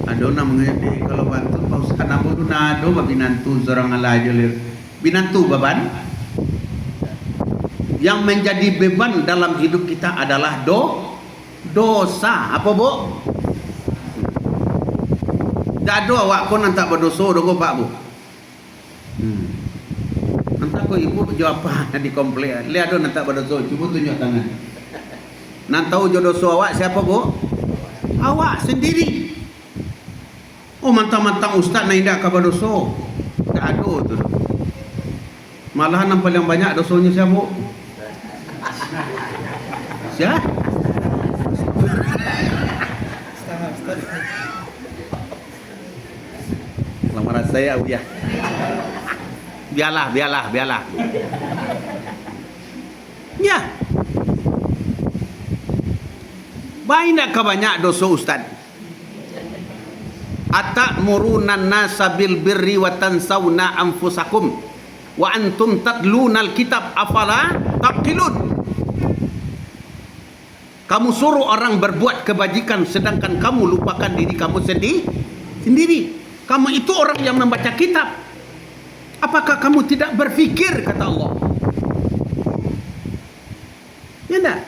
Ado namanya kalau bantu kau sana bodoh nado babinantu zorang ala jolir. Binantu beban. Yang menjadi beban dalam hidup kita adalah dosa. Apa bu? Dado awak pun nanti berdosa dogo pak bu. Nanti kau ibu jawab apa di komplain. Lihat do nanti berdosa. Cuba tunjuk tangan. Nanti tahu jodoh awak siapa bu? Awak sendiri. Oh mantang-mantang ustaz nak indah kabar dosa. Tak ada tu. Malahan yang paling banyak dosanya siapa? Siapa? Lamaran saya ya. Biarlah. Ya. Banyak banyak dosa ustaz. Atamuruna nasa bil birri wa tansawna anfusakum wa antum tatlunal kitab afala taqilun. Kamu suruh orang berbuat kebajikan sedangkan kamu lupakan diri kamu sendiri. Kamu itu orang yang membaca kitab. Apakah kamu tidak berfikir, kata Allah? Ya enggak?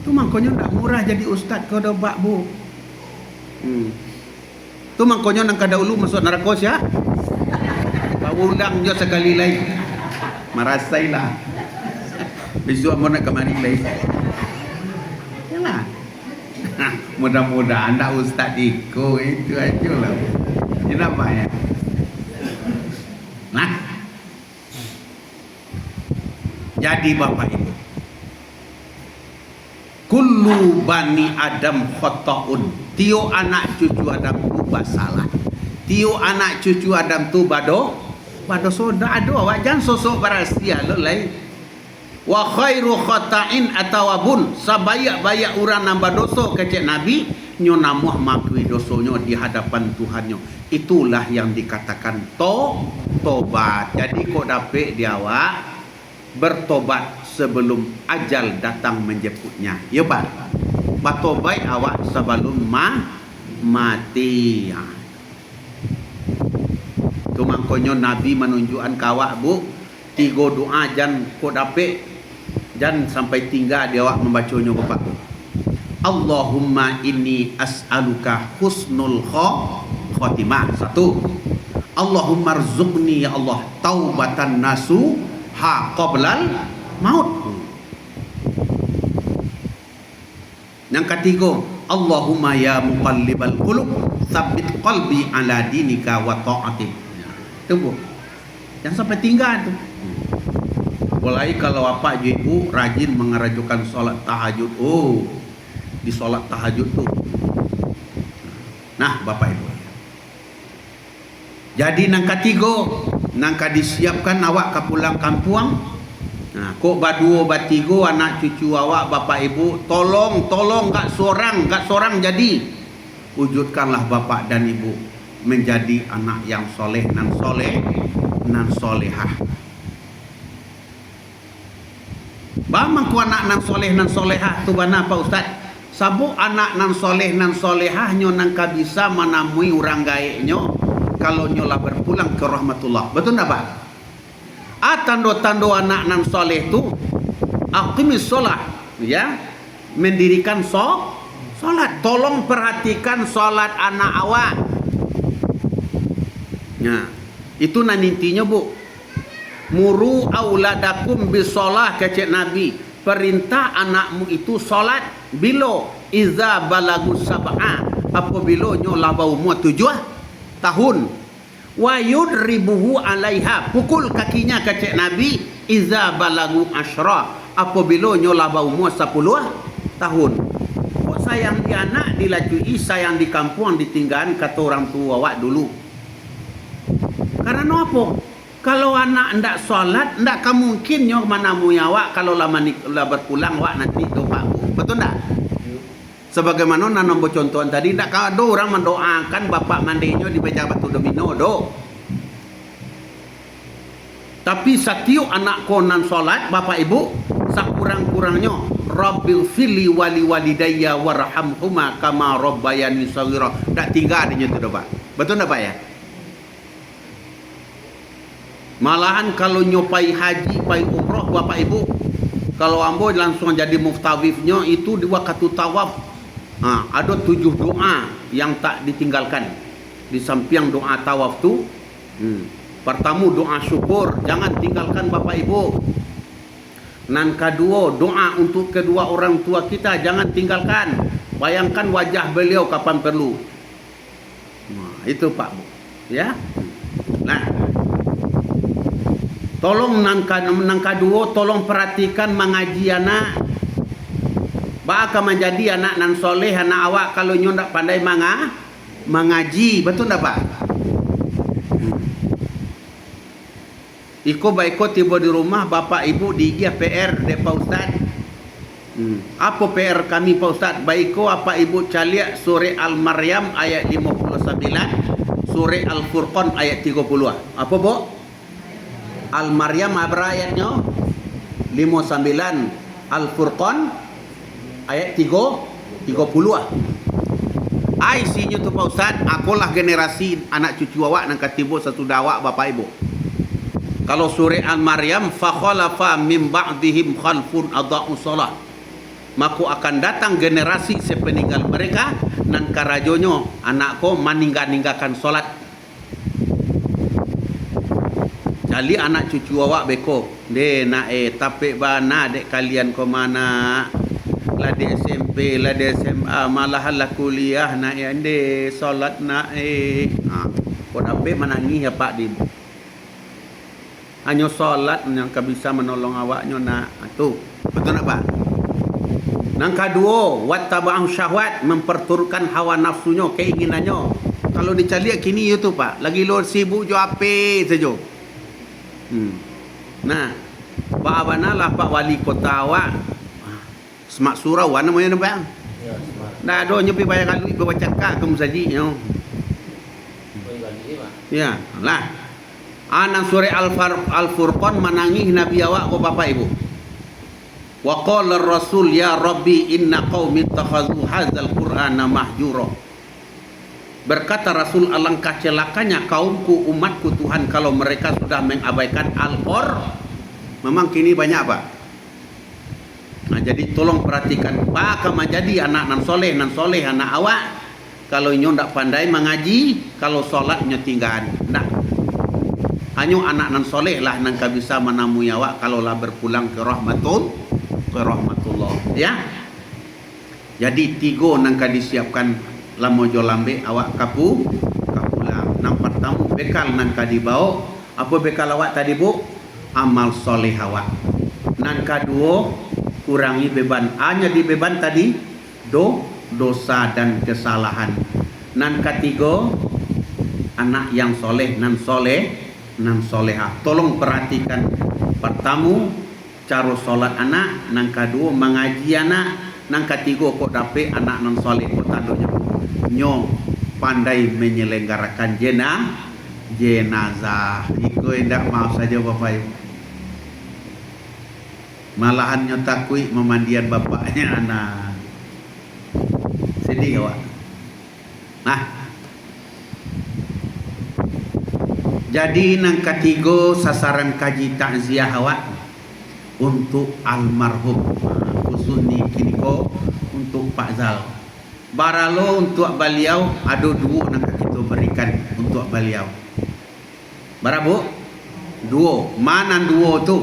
Itu makanya enggak murah jadi ustaz kau dah bak bu. Tu mangkonyo nang kada ulu masuk neraka ya. Paulang jo sekali lagi. Marasailah. Besok mau nak kemari lagi. Yalah. Mudah-mudahan anda ustaz Iko itu aja lah. Kenapa ya? Nah. Jadi Bapak Ibu. Kullu bani Adam khata'un. Tio anak cucu Adam tu bersalah. Tio anak cucu Adam tu bado soda ado awak jangan sosok berasia lo lain. Wa khairu khata'in atawabun, sabayak-bayak orang nambah dosa kecek Nabi nyo namuh makui dosonyo di hadapan Tuhannya. Itulah yang dikatakan tobat. Jadi kok dapat dia awak bertobat sebelum ajal datang menjemputnya. Ya Pak. Bertobat awak sebelum mati. Tu makanya Nabi menunjukkan kawak bu 3 doa jan kok dapat jan sampai tinggal dia awak membacanya Bapak. Allahumma inni as'aluka husnul khatimah. 1. Allahumma rzuqni ya Allah taubatan nasuha qablal maut. Yang ketiga, Allahumma ya muqallibal qulub tsabbit qalbi ala dinika wa ta'atik. Tunggu. Jangan sampai tinggal tu. Mulai kalau apa ibu rajin mengerajukan solat tahajud. Oh, di solat tahajud tu. Nah, Bapak Ibu. Jadi nang ketiga, nang disiapkan awak ke pulang kampung. Nah, kok baduo batigo anak cucu awak Bapak Ibu tolong gak seorang jadi wujudkanlah Bapak dan Ibu menjadi anak yang soleh nan solehah. Bamang ku anak nan soleh nan solehah tu bana Pak Ustaz? Sabu anak nan soleh nan solehah nyo nang bisa menamui orang gaek nyo kalau nyolah berpulang ke rahmatullah. Betul tak Pak? Tando-tando anak nan soleh tu aqimis sholat, ya, mendirikan sholat. Tolong perhatikan sholat anak awak. Nah, itu nantinya bu. Muru auladakum bisolah kecek Nabi. Perintah anakmu itu sholat bilo iza balagu sab'a, apabila nyolah bau umur 7 tahun. Wa yudribuhu alaiha, pukul kakinya kecek Nabi iza balagu asyra, apabila nyolah bau umur 10 tahun. Kok sayang di anak dilacui, sayang di kampung ditinggalkan kata orang tua awak dulu. Karena apa? Kalau anak ndak solat, ndak mungkin nyo mana mu awak kalau lama berpulang awak nanti doa. Betul ndak? Sebagaimana nanam contohan tadi, ndak ada orang mendoakan bapak mandinya di meja batu domino do. Tapi setiap anak ko nan solat, bapak ibu, sakurang-kurangnya Rabbil fili wali walidayya warhamhuma kama rabbayani shaghira. Tak tinggal dia tu dah, Pak. Betul tak, Pak ya? Malahan kalau nyopai haji, pai umrah bapak ibu, kalau ambo langsung jadi muftawifnya itu di waktu tawaf. Ada 7 doa yang tak ditinggalkan. Di samping doa tawaf tu, pertama doa syukur, jangan tinggalkan bapak ibu. Nan kedua, doa untuk kedua orang tua kita, jangan tinggalkan. Bayangkan wajah beliau kapan perlu. Itu Pak Bu. Ya. Nah, tolong nang kedua, tolong perhatikan mengaji anak. Baka menjadi anak nan soleh, anak awak kalau nyo ndak pandai mengaji, betul tak Pak? Iko baiko tiba di rumah bapak ibu digia PR de Pak Ustaz. Apa PR kami Pak Ustaz? Baiko apa ibu caliak surah Al-Maryam ayat 59, surah Al-Furqan ayat 30. Apa Bu? Al-Maryam apa ayatnya? 59, Al-Furqan ayat 30. Ai sinyo tu Pak Ustaz, akulah generasi anak cucu awak nang katibo satu dawak bapak ibu. Kalau surah Al-Maryam, fa khalafa min ba'dihim khalfun adha'u shalah. Maka akan datang generasi sepeninggal mereka nan karajonyo anakku meninggalkan solat. Jadi anak cucu awak beko, de na tapi bana dek kalian ke mana? Lah di SMP, lah di SMA, malah lah kuliah na ande solat na kau dapat menangis ya Pak di. Hanya solat yang bisa menolong awaknya nak tu. Betul tak Pak? Yang kedua, wattaba'u syahwat, memperturutkan hawa nafsunya, keinginannya. Kalau dicaliak kini itu Pak, lagi luar sibuk jo ape saja. Nah, Pak Abana lah Pak Wali Kota awak. Semak surau mana namanya Pak? Ya, semak. Nah, do nyepi banyak kali baca kak kamu saji, yo. Ya, lah. Anak surah Al-Furqan menangis Nabi awak ko bapak ibu. Wa qala ar-rasul ya rabbi inna qaumi ittakhadhu hadzal qur'ana mahjura. Berkata Rasul, alangkah celakanya kaumku, umatku Tuhan kalau mereka sudah mengabaikan Al-Qur'an. Memang kini banyak Pak. Nah, jadi tolong perhatikan Pak, kamu jadi anak nan soleh anak awak. Kalau nyo ndak pandai mengaji, kalau solat nyo tinggalan. Ndak. Hanya anak nan soleh lah nang bisa menamui awak kalau lah berpulang ke rahmatullah ya. Jadi 3 nang disiapkan lamojo lambe awak kapulang. Nang pertama bekal nang dibawa. Apa bekal awak tadi Bu? Amal soleh awak. Nang kedua kurangi beban. Hanya di beban tadi dosa dan kesalahan. Nang ketiga anak yang soleh nan soleha. Tolong perhatikan. Pertama cara solat anak, nang kedua mengaji anak, nang ketiga kok dapat anak nan soleh kok tadonya. Nyo pandai menyelenggarakan jenazah. Iko indak mau saja Bapak Ibu. Malahan nyo takui memandian bapaknya anak. Sedih awak. Nah, jadi nang ketiga sasaran kaji takziah awak untuk almarhum, khusus ni kini ko untuk Pak Zal. Baralo untuk beliau ada 2 nang kita berikan untuk beliau. Barabu 2. Mana 2 tu?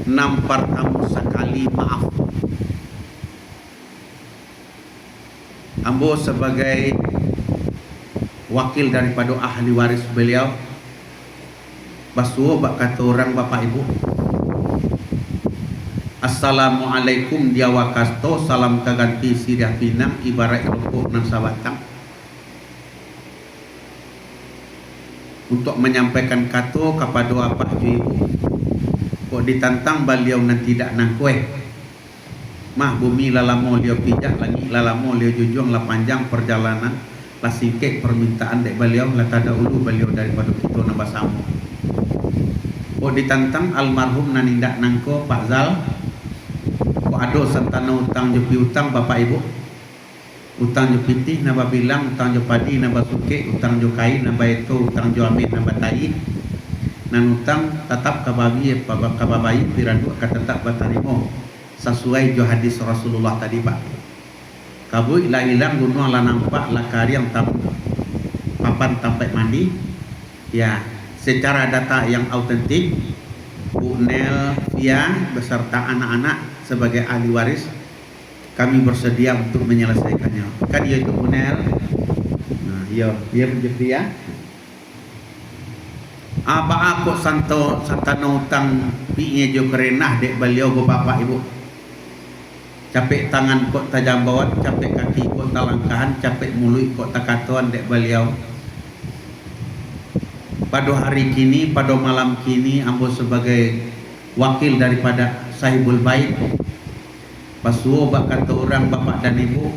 Nampar tamu sekali maaf. Ambo sebagai wakil daripada ahli waris beliau, basuh bak kata orang bapak ibu. Assalamualaikum dia wakasto, salam kaganti sirah pinang ibarat rokok nan sabatang. Untuk menyampaikan kata kepada bapak ibu, kok ditantang beliau nan tidak nang kue. Mah bumi lalamo liau pijak lagi, lalamo liau jujung lah panjang perjalanan, lah singkek permintaan dek beliau, lah tada ulu beliau daripada kita nabasamu. Kok ditantang almarhum nanindak nangko Pak Zal. Kok ado santana utang jepi utang Bapak Ibu. Utang jo pitih naba bilang, utang jo padi naba suke, utang jo kain naba itu, utang jo amin naba tai. Nan utang tetap kababi kababai pirandu tetap batarimo sesuai jo hadis Rasulullah tadi Pak. Kabu ilah hilang gunung ala nampak lakari yang tam papan sampai mandi. Ya, secara data yang autentik, Bu Nel Via beserta anak-anak sebagai ahli waris kami bersedia untuk menyelesaikannya. Kan dia itu Bu Nel. Nah, iya, dia menjadi ya. Apa aku santano utang pinya jo kerenah dek beliau go bapak ibu. Capek tangan kok tajam bawat, capek kaki kok talangkahan, capek mulut kok takatuan dek beliau. Pada hari kini, pada malam kini, ambo sebagai wakil daripada sahibul bait. Pasuo kata orang bapak dan ibu,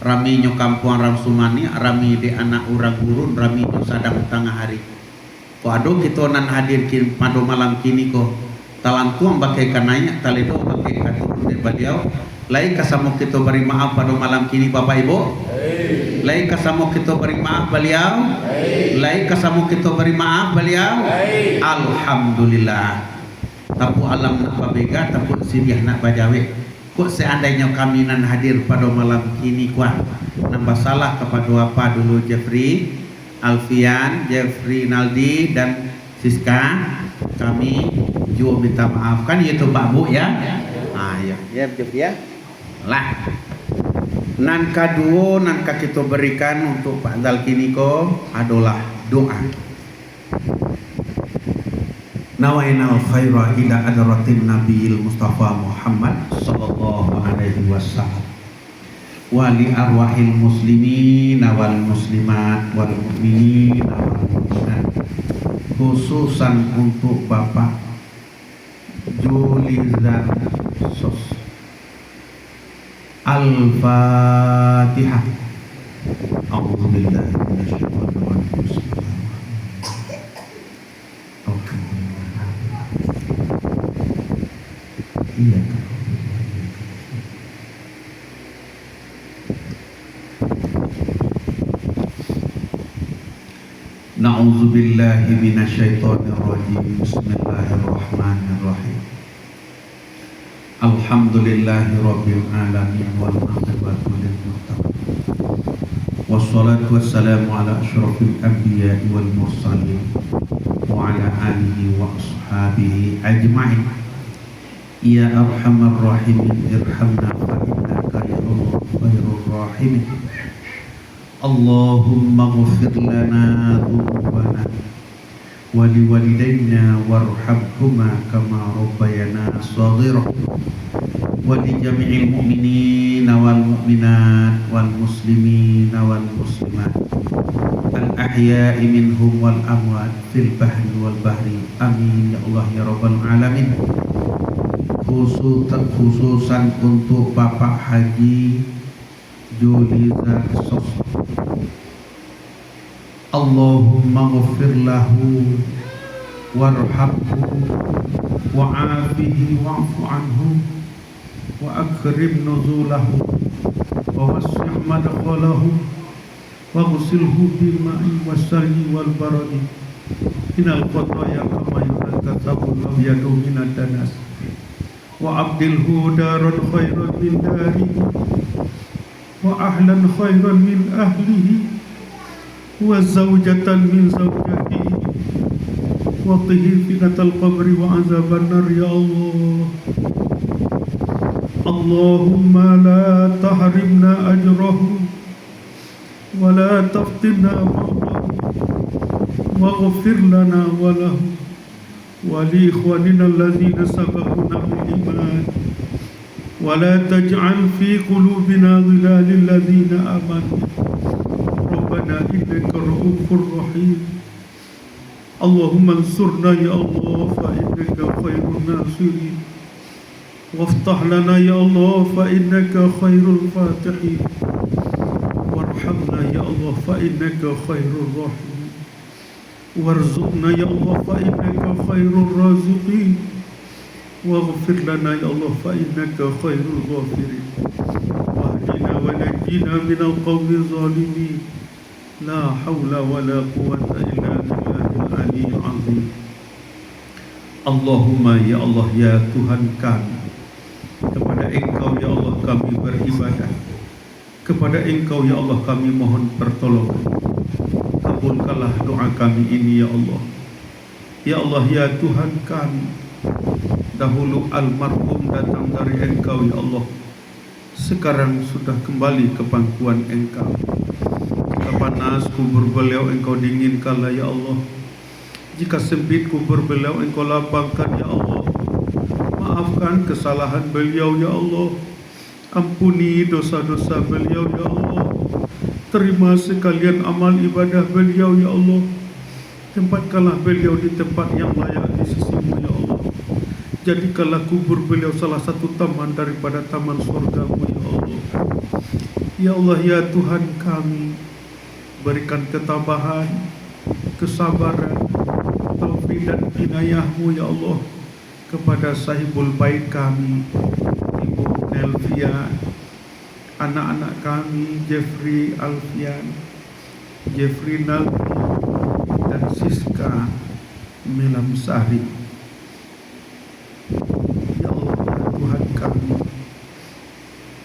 rami nyo kampung Ram Sumani, rami de anak orang gurun, rami nyo sadang tengah hari. Ko ado kita nan hadir pada malam kini ko talantuang bakai kananya, taledo bakai katurun de beliau. Lai kasamo kita beri maaf pada malam kini bapak ibu. Lai kasamo kita beri maaf beliau. Lai kasamo kita beri maaf beliau. Alhamdulillah. Tapu alam nak babega, tapu siriah nak bajawe. Kok seandainya kami nan hadir pada malam kini kuat nambah salah kepada apa dulu Jeffrey, Alfian, Jeffrey Naldi dan Siska, kami juga minta maaf kan itu Pak Bu ya. Ah ya, ya Jeffrey ya. Lah. Nan kedua nan kita berikan untuk Pak Zal kini ko adalah doa. Nawainal khaira ila adratin nabiyil Mustafa Muhammad sallallahu alaihi wasallam wa li arwahil muslimin wal muslimat wal mu'minin wal mu'minat, khususan untuk Bapak Julizar Sos. Al-Fatihah. A'udzubillahi minasyaitonir rajim. Iya. Na'udzubillahi minasyaitonir rajim. Bismillahirrahmanirrahim. Alhamdulillahi rabbil alamin wal aqibatu lil muttaqin. Wassalatu wassalamu ala asyrafil anbiya'i wal mursalin wa ala alihi wa ashabihi ajma'in. Ya arhamar rahimin irhamna fa innaka ya Allah khairur rahimin. Allahumma ighfir lana dhunubana wa liwalidayna warhamhuma kama rabbayana shaghira wa li jami'il mu'minina wal mu'minat wal muslimina wal muslimat al ahya'i minhum wal amwat fil bahri wal bahri amin ya Allah ya rabbal alamin. Khususan untuk Bapak Haji Julizar Sos, Allahumma ghafir lahu warhamhu wa'afihi wa'fu anhu wa akrim nuzulahu wa wasi' madkhalahu wa ghsilhu bil ma'i was-salji wal baradi minal khataya kama yunqasabu al-abyadu minad danas wa abdilhu daran khairan min darihi wa ahlan khairan min ahlihi wa zawjatan min zawjatihi wa qihi fitnatal qabri wa azaban nar ya Allah. Allahumma la tahrimna ajrahu wa la taftinna ba'dahu waghfir lana wa lahu wa li ikhwanina alladhina sabaquna bil iman wa la taj'al fi qulubina ghillan lil ladzina amanu rabbana innaka ra'ufur rahim. Allahumma ansurna ya Allah fa innaka khairun nasirin waftah lana ya Allah fa innaka khairul fatihin warhamna ya Allah fa innaka khairur rahim. warzuqna ya Allah fa innaka khairur raziqin, waghfir lana ya Allah fa innaka khairul ghafirin, wahdina wa najjina minal qawmi zalimin, la hawla wa la quwwata illa billahil aliyyil azim. Allahumma ya Allah ya Tuhan kami, kepada Engkau ya Allah kami beribadah, kepada Engkau ya Allah kami mohon pertolongan. Kabulkanlah doa kami ini ya Allah. Ya Allah ya Tuhan kami, dahulu almarhum datang dari Engkau ya Allah, sekarang sudah kembali ke pangkuan Engkau. Jika panas kubur beliau Engkau dinginkanlah ya Allah, jika sempit kubur beliau Engkau lapangkan ya Allah. Maafkan kesalahan beliau ya Allah, ampuni dosa-dosa beliau ya Allah, terima sekalian amal ibadah beliau ya Allah, tempatkanlah beliau di tempat yang layak di sisimu ya Allah, jadikanlah kubur beliau salah satu taman daripada taman surgamu ya Allah. Ya Allah ya Tuhan kami, berikan ketabahan, kesabaran, taufik dan inayahmu ya Allah kepada sahibul bait kami, Ibu Nelvia, anak-anak kami Jeffrey Alfian, Jeffrey Nalpi, dan Siska Melamsari. Ya Allah ya Tuhan kami,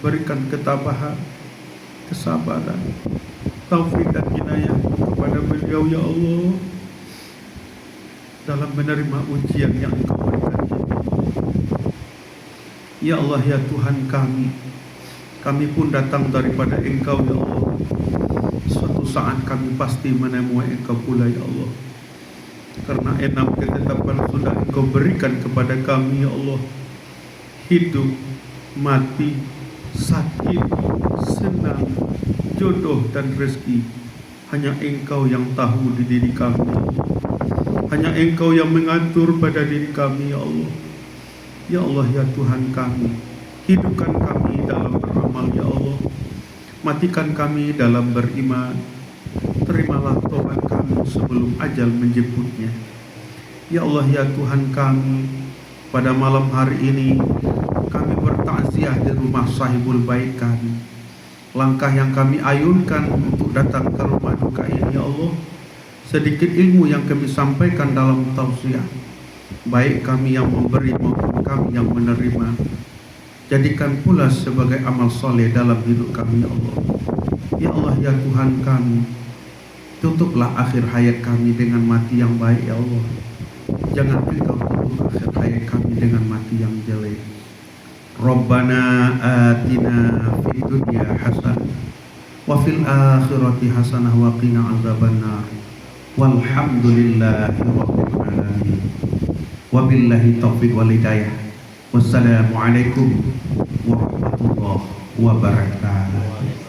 berikan ketabahan, kesabaran, taufik dan inayah kepada beliau ya Allah dalam menerima ujian yang Engkau berikan. Ya Allah ya Tuhan kami pun datang daripada Engkau ya Allah. Suatu saat kami pasti menemui Engkau pula ya Allah, karena 6 ketetapan sudah Engkau berikan kepada kami ya Allah. Hidup, mati, sakit, senang, jodoh dan rezeki, hanya Engkau yang tahu di diri kami ya Allah. Hanya Engkau yang mengatur pada diri kami ya Allah. Ya Allah ya Tuhan kami, hidupkan kami dalam beramal ya Allah, matikan kami dalam beriman. Terimalah tobat kami sebelum ajal menjemputnya. Ya Allah ya Tuhan kami, pada malam hari ini kami bertakziah di rumah sahibul bait kami. Langkah yang kami ayunkan untuk datang ke rumah duka ini ya Allah, sedikit ilmu yang kami sampaikan dalam tausiah, baik kami yang memberi maupun kami yang menerima, jadikan pula sebagai amal soleh dalam hidup kami ya Allah. Ya Allah ya Tuhan kami, tutuplah akhir hayat kami dengan mati yang baik ya Allah. Jangan Engkau tutup akhir hayat kami dengan mati yang jelek. Rabbana atina fid dunya hasanah wa fil akhirati hasanah wa qina azabannar. Walhamdulillahi rabbil alamin. Wabillahi taufiq wal hidayah. Wassalamualaikum warahmatullahi wabarakatuh.